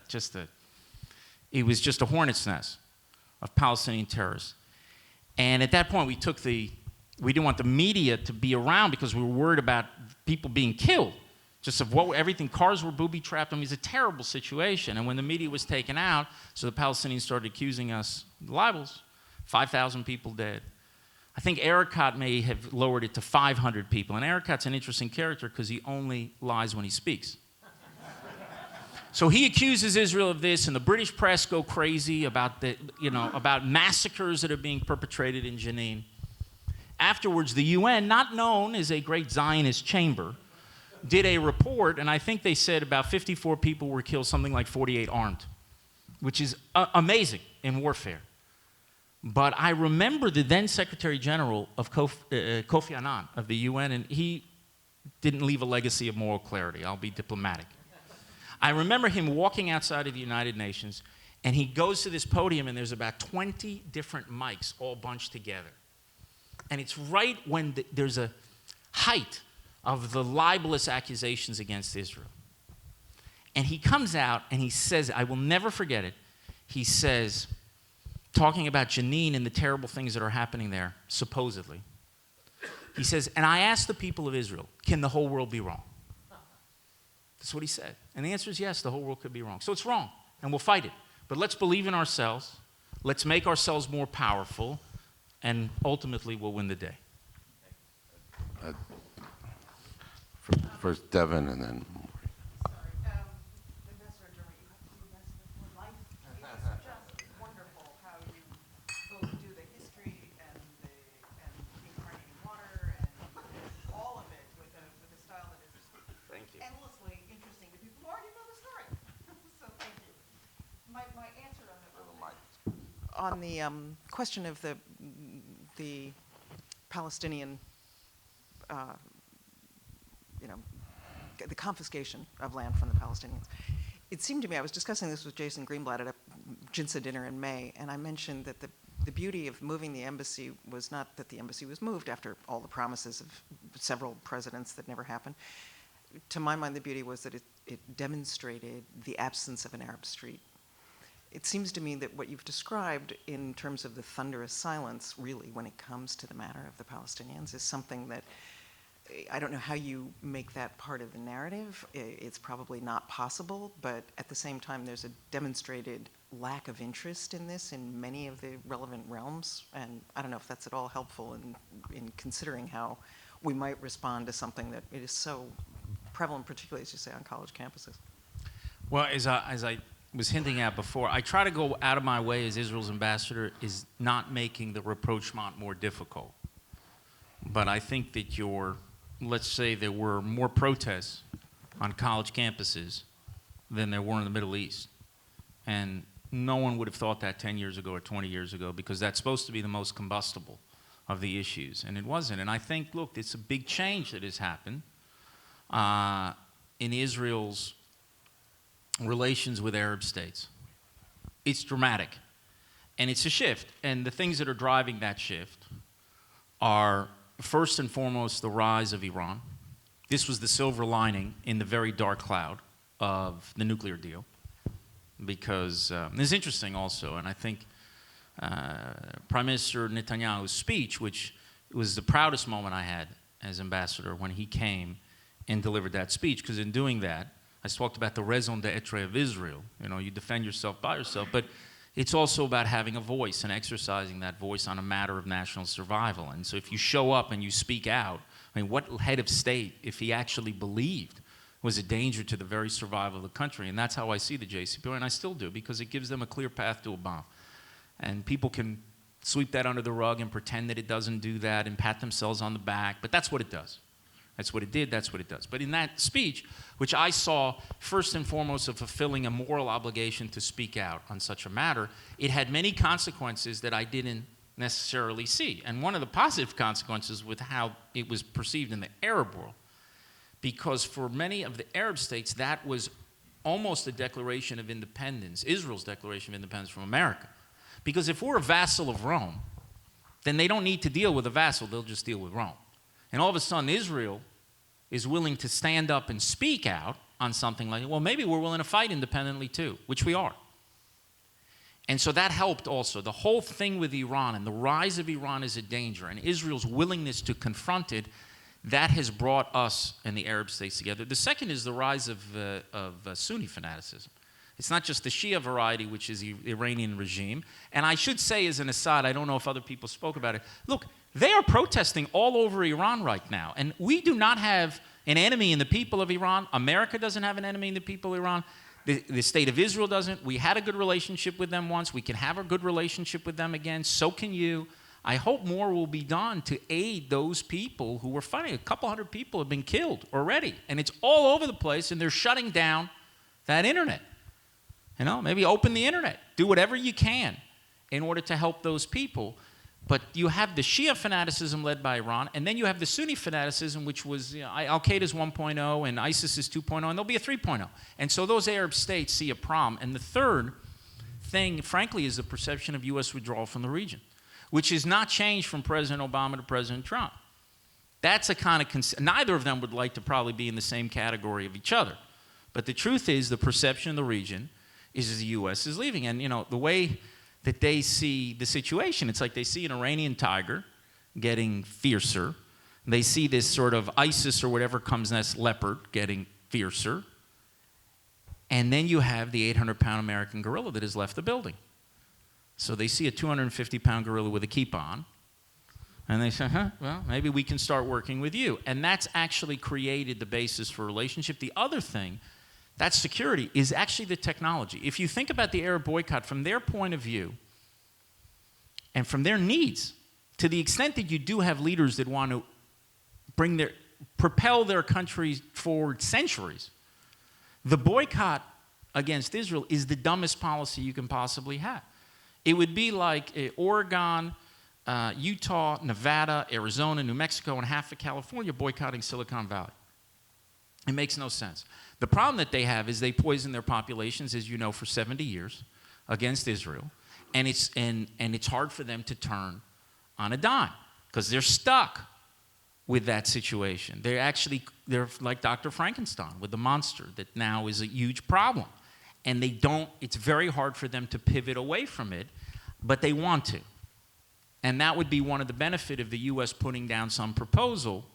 it was just a hornet's nest of Palestinian terrorists. And at that point, we didn't want the media to be around because we were worried about people being killed. Just of everything, cars were booby-trapped. I mean, it was a terrible situation. And when the media was taken out, so the Palestinians started accusing us of libels, 5,000 people dead. I think Erekat may have lowered it to 500 people. And Erekat's an interesting character because he only lies when he speaks. So he accuses Israel of this, and the British press go crazy about about massacres that are being perpetrated in Jenin. Afterwards, the UN, not known as a great Zionist chamber, did a report, and I think they said about 54 people were killed, something like 48 armed, which is amazing in warfare. But I remember the then Secretary General of Kofi Annan of the UN, and he didn't leave a legacy of moral clarity. I'll be diplomatic. I remember him walking outside of the United Nations, and he goes to this podium, and there's about 20 different mics all bunched together. And it's right when there's a height of the libelous accusations against Israel. And he comes out and he says, I will never forget it, he says, talking about Jenin and the terrible things that are happening there, supposedly, he says, and I ask the people of Israel, can the whole world be wrong? That's what he said. And the answer is yes, the whole world could be wrong. So it's wrong, and we'll fight it. But let's believe in ourselves, let's make ourselves more powerful, and ultimately we'll win the day. First Devin and then... Sorry. Ambassador Dermer, you have to do this before life. It's just wonderful how you both do the history and the incarnating water and all of it with a style that is endlessly interesting to people who already know the story. So thank you. My answer on the question of the Palestinian the confiscation of land from the Palestinians. It seemed to me, I was discussing this with Jason Greenblatt at a JINSA dinner in May, and I mentioned that the beauty of moving the embassy was not that the embassy was moved after all the promises of several presidents that never happened. To my mind, the beauty was that it demonstrated the absence of an Arab street. It seems to me that what you've described in terms of the thunderous silence, really, when it comes to the matter of the Palestinians, is something that I don't know how you make that part of the narrative. It's probably not possible, but at the same time, there's a demonstrated lack of interest in this in many of the relevant realms, and I don't know if that's at all helpful in considering how we might respond to something that it is so prevalent, particularly, as you say, on college campuses. Well, as I was hinting at before, I try to go out of my way as Israel's ambassador is not making the rapprochement more difficult. But I think that let's say there were more protests on college campuses than there were in the Middle East. And no one would have thought that 10 years ago or 20 years ago because that's supposed to be the most combustible of the issues, and it wasn't. And I think, look, it's a big change that has happened in Israel's relations with Arab states. It's dramatic, and it's a shift. And the things that are driving that shift are, first and foremost, the rise of Iran. This was the silver lining in the very dark cloud of the nuclear deal, because it's interesting also, and I think Prime Minister Netanyahu's speech, which was the proudest moment I had as ambassador when he came and delivered that speech, because in doing that, I talked about the raison d'etre of Israel. You know, you defend yourself by yourself, but it's also about having a voice and exercising that voice on a matter of national survival. And so if you show up and you speak out, I mean, what head of state, if he actually believed, was a danger to the very survival of the country? And that's how I see the JCPOA, and I still do, because it gives them a clear path to a bomb. And people can sweep that under the rug and pretend that it doesn't do that and pat themselves on the back, but that's what it does. That's what it did, that's what it does. But in that speech, which I saw first and foremost of fulfilling a moral obligation to speak out on such a matter, it had many consequences that I didn't necessarily see. And one of the positive consequences with how it was perceived in the Arab world, because for many of the Arab states, that was almost a declaration of independence, Israel's declaration of independence from America. Because if we're a vassal of Rome, then they don't need to deal with a vassal, they'll just deal with Rome. And all of a sudden, Israel is willing to stand up and speak out on something like, well, maybe we're willing to fight independently too, which we are. And so that helped also. The whole thing with Iran and the rise of Iran is a danger, and Israel's willingness to confront it, that has brought us and the Arab states together. The second is the rise of Sunni fanaticism. It's not just the Shia variety, which is the Iranian regime. And I should say, as an aside, I don't know if other people spoke about it. Look, they are protesting all over Iran right now. And we do not have an enemy in the people of Iran. America doesn't have an enemy in the people of Iran. The state of Israel doesn't. We had a good relationship with them once. We can have a good relationship with them again. So can you. I hope more will be done to aid those people who were fighting. A couple hundred people have been killed already. And it's all over the place, and they're shutting down that internet. You know, maybe open the internet. Do whatever you can in order to help those people. But you have the Shia fanaticism led by Iran, and then you have the Sunni fanaticism, which was, you know, Al-Qaeda's 1.0 and ISIS is 2.0, and there'll be a 3.0. And so those Arab states see a problem. And the third thing, frankly, is the perception of U.S. withdrawal from the region, which has not changed from President Obama to President Trump. That's a kind of, neither of them would like to probably be in the same category of each other. But the truth is, the perception in the region is the U.S. is leaving. And, you know, the way that they see the situation, it's like they see an Iranian tiger getting fiercer. They see this sort of ISIS or whatever comes next leopard getting fiercer. And then you have the 800-pound American gorilla that has left the building. So they see a 250-pound gorilla with a keep on, and they say, well, maybe we can start working with you. And that's actually created the basis for a relationship. The other thing, that security, is actually the technology. If you think about the Arab boycott from their point of view and from their needs, to the extent that you do have leaders that want to propel their countries forward centuries, the boycott against Israel is the dumbest policy you can possibly have. It would be like Oregon, Utah, Nevada, Arizona, New Mexico, and half of California boycotting Silicon Valley. It makes no sense. The problem that they have is they poison their populations, as you know, for 70 years against Israel, and it's hard for them to turn on a dime because they're stuck with that situation. They're like Dr. Frankenstein with the monster that now is a huge problem. And it's very hard for them to pivot away from it, but they want to. And that would be one of the benefits of the U.S. putting down some proposal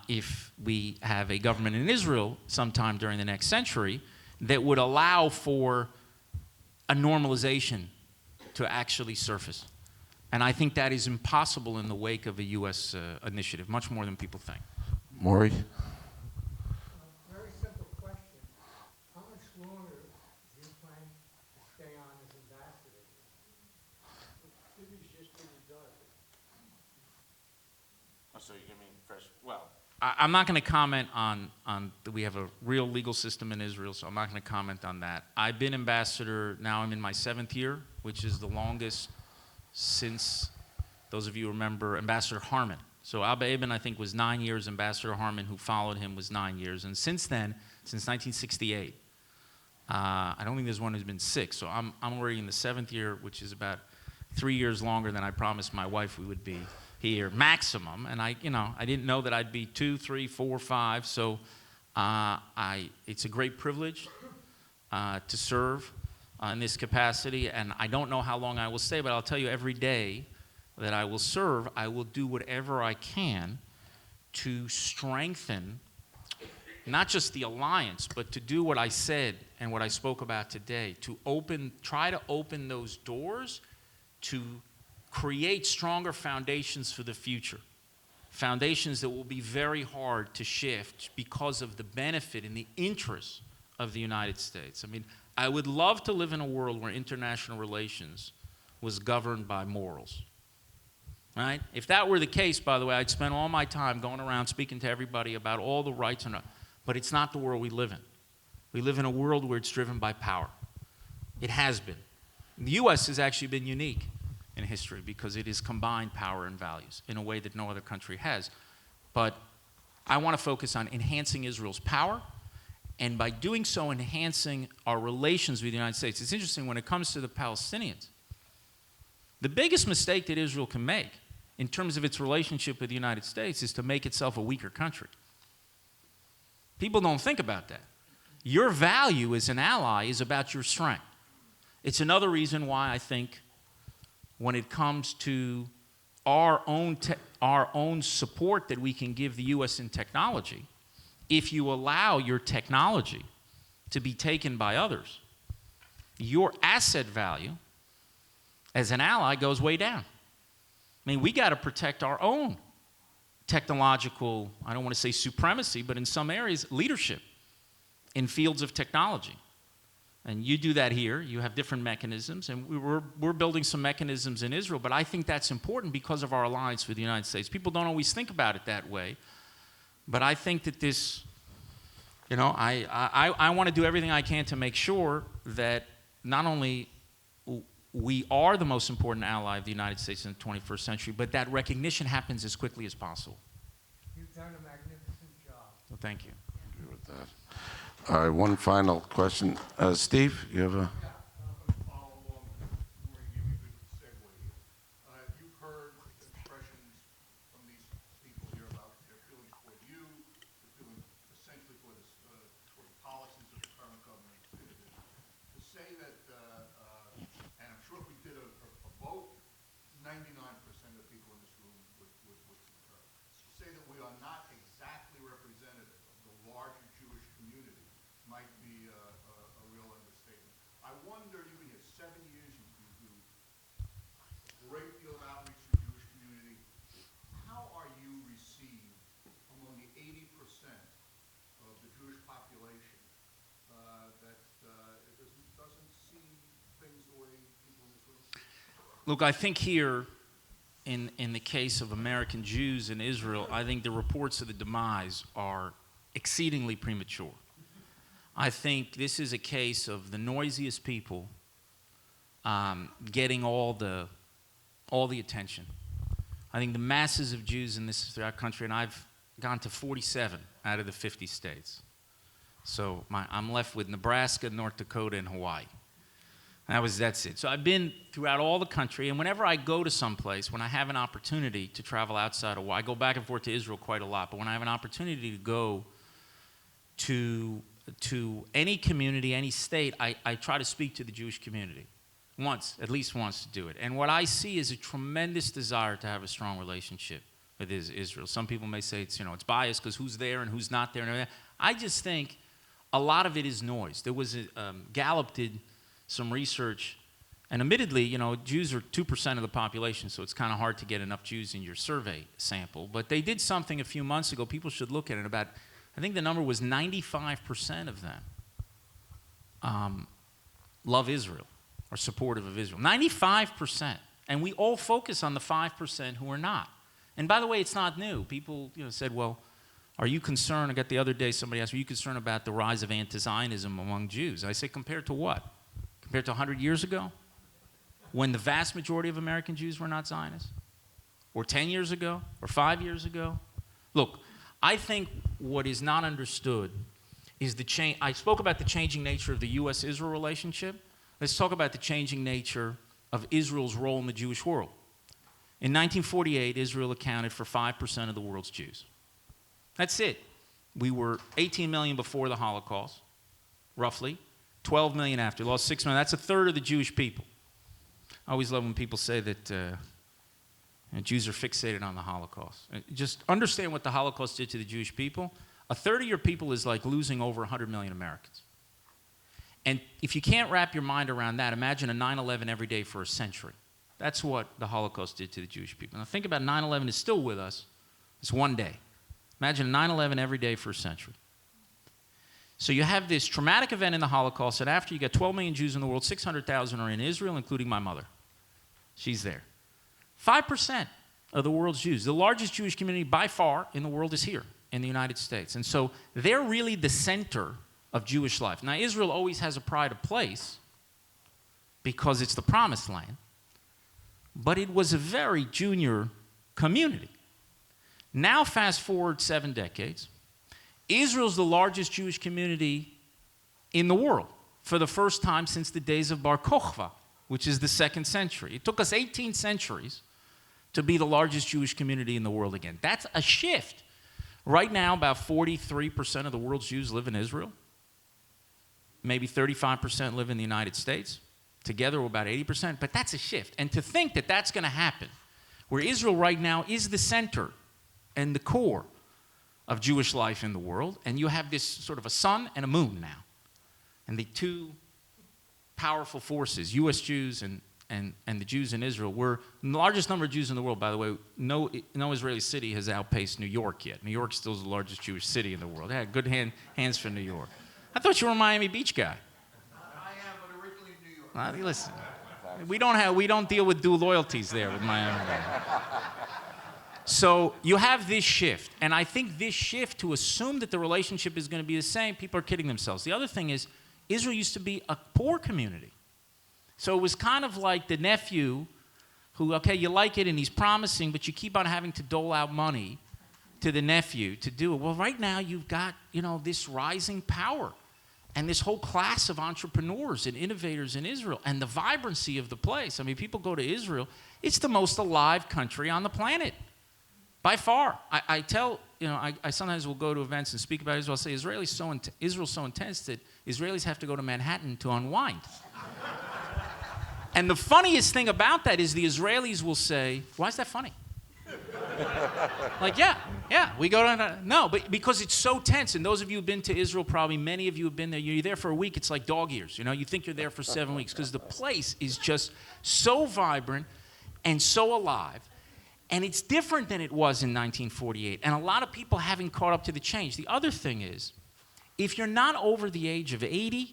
if we have a government in Israel sometime during the next century that would allow for a normalization to actually surface. And I think that is impossible in the wake of a U.S. Initiative, much more than people think. Maury? Very simple question. How much longer do you plan to stay on as ambassador? City's just getting dark. So you mean fresh? Well, I'm not going to comment on we have a real legal system in Israel, so I'm not going to comment on that. I've been ambassador, now I'm in my 7th year, which is the longest since Those of you who remember Ambassador Harman. So Abba Eban, I think, was 9 years. Ambassador Harman, who followed him, was 9 years. And since then, since 1968, I don't think there's one who's been 6. So I'm already in the 7th year, which is about 3 years longer than I promised my wife we would be here, maximum. And I didn't know that I'd be 2, 3, 4, 5. So it's a great privilege to serve in this capacity. And I don't know how long I will stay, but I'll tell you, every day that I will serve, I will do whatever I can to strengthen not just the alliance, but to do what I said and what I spoke about today, to try to open those doors to create stronger foundations for the future. Foundations that will be very hard to shift because of the benefit and the interest of the United States. I mean, I would love to live in a world where international relations was governed by morals. Right? If that were the case, by the way, I'd spend all my time going around speaking to everybody about all the rights and but it's not the world we live in. We live in a world where it's driven by power. It has been. The U.S. has actually been unique in history because it has combined power and values in a way that no other country has. But I want to focus on enhancing Israel's power, and by doing so, enhancing our relations with the United States. It's interesting when it comes to the Palestinians. The biggest mistake that Israel can make in terms of its relationship with the United States is to make itself a weaker country. People don't think about that. Your value as an ally is about your strength. It's another reason why I think when it comes to our own support that we can give the U.S. in technology, if you allow your technology to be taken by others, your asset value as an ally goes way down. I mean, we got to protect our own technological, I don't want to say supremacy, but in some areas, leadership in fields of technology. And you do that here. You have different mechanisms, and we're building some mechanisms in Israel, but I think that's important because of our alliance with the United States. People don't always think about it that way, but I think that this, I want to do everything I can to make sure that not only we are the most important ally of the United States in the 21st century, but that recognition happens as quickly as possible. You've done a magnificent job. So thank you. Agree with that. All right, one final question. Steve, you have a... Yeah, I'm going to follow along before you give me a good segue here. You've heard expressions from these people here about their feelings toward you, their feelings essentially toward the policies of the current government. To say that, and I'm sure if we did a vote, 99% of the people in this room would concur. To say that we are not exactly representative of the larger Jewish community might be a real understatement. I wonder, you've been here 7 years, you do a great deal of outreach to the Jewish community. How are you received among the 80% of the Jewish population that doesn't see things the way people in this room see? Look, I think here, in the case of American Jews in Israel, I think the reports of the demise are exceedingly premature. I think this is a case of the noisiest people getting all the attention. I think the masses of Jews in our country, and I've gone to 47 out of the 50 states. So I'm left with Nebraska, North Dakota, and Hawaii. That's it. So I've been throughout all the country, and whenever I go to someplace, when I have an opportunity to travel outside of Hawaii, I go back and forth to Israel quite a lot, but when I have an opportunity to go to any community, any state, I try to speak to the Jewish community at least once to do it. And what I see is a tremendous desire to have a strong relationship with Israel. Some people may say it's biased because who's there and who's not there. And everything. I just think a lot of it is noise. There was Gallup did some research, and admittedly, Jews are 2% of the population, so it's kind of hard to get enough Jews in your survey sample. But they did something a few months ago. People should look at it. I think the number was 95% of them love Israel, are supportive of Israel. 95%. And we all focus on the 5% who are not. And by the way, it's not new. People said, well, are you concerned? I got the other day somebody asked, are you concerned about the rise of anti-Zionism among Jews? I say, compared to what? Compared to 100 years ago? When the vast majority of American Jews were not Zionists? or 10 years ago, or 5 years ago? Look, I think what is not understood is the change. I spoke about the changing nature of the U.S.-Israel relationship. Let's talk about the changing nature of Israel's role in the Jewish world. In 1948, Israel accounted for 5% of the world's Jews. That's it. We were 18 million before the Holocaust, roughly. 12 million after. Lost 6 million. That's a third of the Jewish people. I always love when people say that Jews are fixated on the Holocaust. Just understand what the Holocaust did to the Jewish people. A third of your people is like losing over 100 million Americans. And if you can't wrap your mind around that, imagine a 9/11 every day for a century. That's what the Holocaust did to the Jewish people. Now think about 9/11 is still with us. It's one day. Imagine 9/11 every day for a century. So you have this traumatic event in the Holocaust, and after you got 12 million Jews in the world, 600,000 are in Israel, including my mother. She's there. 5% of the world's Jews. The largest Jewish community by far in the world is here in the United States. And so they're really the center of Jewish life. Now, Israel always has a pride of place because it's the promised land, but it was a very junior community. Now, fast forward 7 decades, Israel's the largest Jewish community in the world for the first time since the days of Bar Kokhba, which is the 2nd century. It took us 18 centuries to be the largest Jewish community in the world again. That's a shift. Right now, about 43% of the world's Jews live in Israel. Maybe 35% live in the United States. Together, we're about 80%, but that's a shift. And to think that that's going to happen, where Israel right now is the center and the core of Jewish life in the world, and you have this sort of a sun and a moon now. And the two powerful forces, U.S. Jews and the Jews in Israel, were the largest number of Jews in the world, by the way. No Israeli city has outpaced New York yet. New York still is the largest Jewish city in the world. Yeah, good hands for New York. I thought you were a Miami Beach guy. I am, but originally in New York. Listen, we don't deal with dual loyalties there with Miami. So you have this shift, and I think this shift to assume that the relationship is going to be the same, people are kidding themselves. The other thing is, Israel used to be a poor community. So it was kind of like the nephew who, okay, you like it and he's promising, but you keep on having to dole out money to the nephew to do it. Well, right now you've got, this rising power and this whole class of entrepreneurs and innovators in Israel and the vibrancy of the place. I mean, people go to Israel. It's the most alive country on the planet, by far. I tell, I sometimes will go to events and speak about Israel. I'll say Israel's so intense that Israelis have to go to Manhattan to unwind. And the funniest thing about that is the Israelis will say, why is that funny? Like, yeah, we go to, no, but because it's so tense, and those of you who've been to Israel, probably many of you have been there, you're there for a week, it's like dog years, you think you're there for 7 weeks, because the place is just so vibrant and so alive, and it's different than it was in 1948, and a lot of people haven't caught up to the change. The other thing is, if you're not over the age of 80,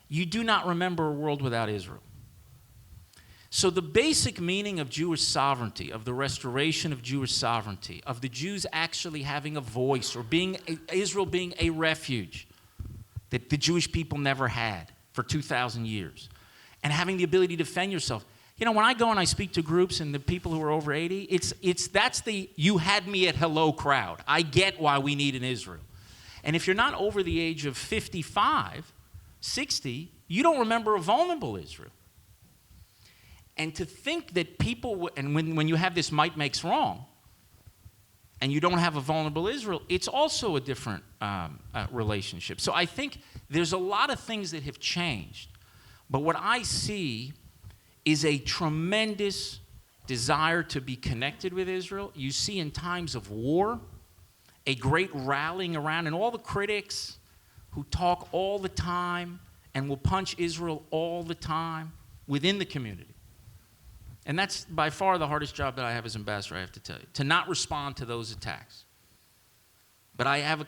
you do not remember a world without Israel. So the basic meaning of Jewish sovereignty, of the restoration of Jewish sovereignty, of the Jews actually having a voice, or Israel being a refuge that the Jewish people never had for 2,000 years, and having the ability to defend yourself. When I go and I speak to groups and the people who are over 80, that's the you had me at hello crowd. I get why we need an Israel. And if you're not over the age of 55, 60, you don't remember a vulnerable Israel. And to think that people, and when you have this might makes wrong, and you don't have a vulnerable Israel, it's also a different relationship. So I think there's a lot of things that have changed. But what I see is a tremendous desire to be connected with Israel. You see in times of war, a great rallying around, and all the critics who talk all the time and will punch Israel all the time within the community. And that's by far the hardest job that I have as ambassador, I have to tell you, to not respond to those attacks. But I have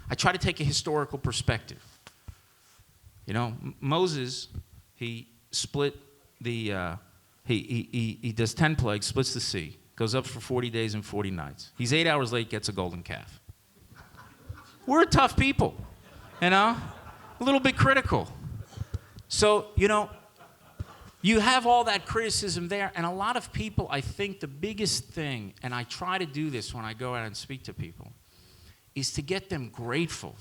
I try to take a historical perspective. Moses, he split he does 10 plagues, splits the sea, goes up for 40 days and 40 nights. He's 8 hours late, gets a golden calf. We're tough people, a little bit critical. So, You have all that criticism there, and a lot of people, I think the biggest thing, and I try to do this when I go out and speak to people, is to get them grateful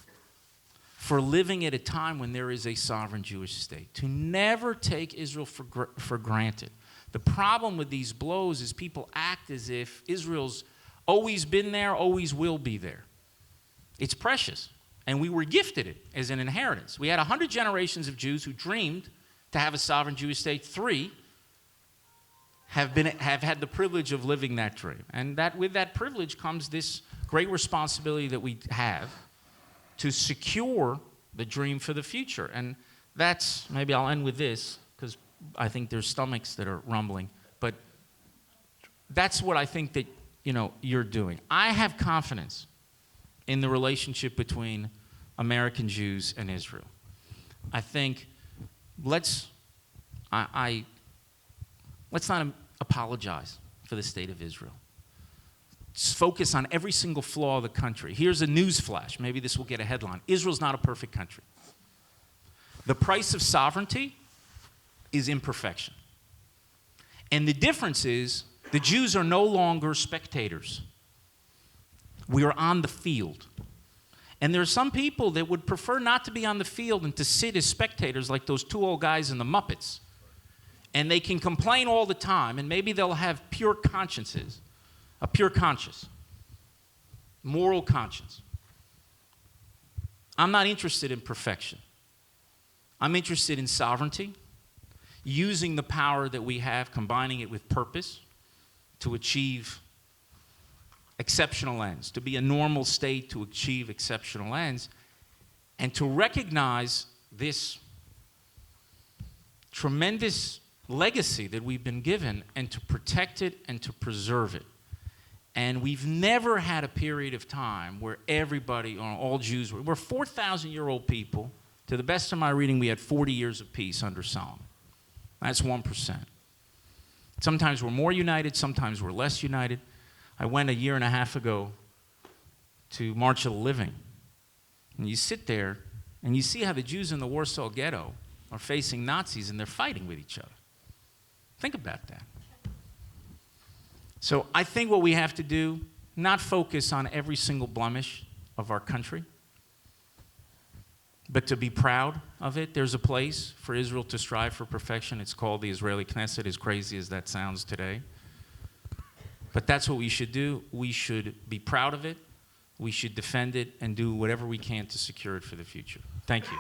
for living at a time when there is a sovereign Jewish state, to never take Israel for granted. The problem with these blows is people act as if Israel's always been there, always will be there. It's precious, and we were gifted it as an inheritance. We had 100 generations of Jews who dreamed to have a sovereign Jewish state. 3 have had the privilege of living that dream. And that with that privilege comes this great responsibility that we have to secure the dream for the future. And that's, maybe I'll end with this, because I think there's stomachs that are rumbling, but that's what I think that, you're doing. I have confidence in the relationship between American Jews and Israel. I think let's not apologize for the state of Israel. Focus on every single flaw of the country. Here's a news flash. Maybe this will get a headline. Israel's not a perfect country. The price of sovereignty is imperfection. And the difference is the Jews are no longer spectators. We are on the field. And there are some people that would prefer not to be on the field and to sit as spectators like those 2 old guys in the Muppets. And they can complain all the time, and maybe they'll have pure consciences. A pure conscience, moral conscience. I'm not interested in perfection. I'm interested in sovereignty, using the power that we have, combining it with purpose to achieve exceptional ends, to be a normal state to achieve exceptional ends, and to recognize this tremendous legacy that we've been given and to protect it and to preserve it. And we've never had a period of time where everybody, or all Jews, we're 4,000-year-old people. To the best of my reading, we had 40 years of peace under Solomon. That's 1%. Sometimes we're more united, sometimes we're less united. I went a year and a half ago to March of the Living. And you sit there and you see how the Jews in the Warsaw Ghetto are facing Nazis and they're fighting with each other. Think about that. So I think what we have to do, not focus on every single blemish of our country, but to be proud of it. There's a place for Israel to strive for perfection. It's called the Israeli Knesset, as crazy as that sounds today. But that's what we should do. We should be proud of it. We should defend it and do whatever we can to secure it for the future. Thank you.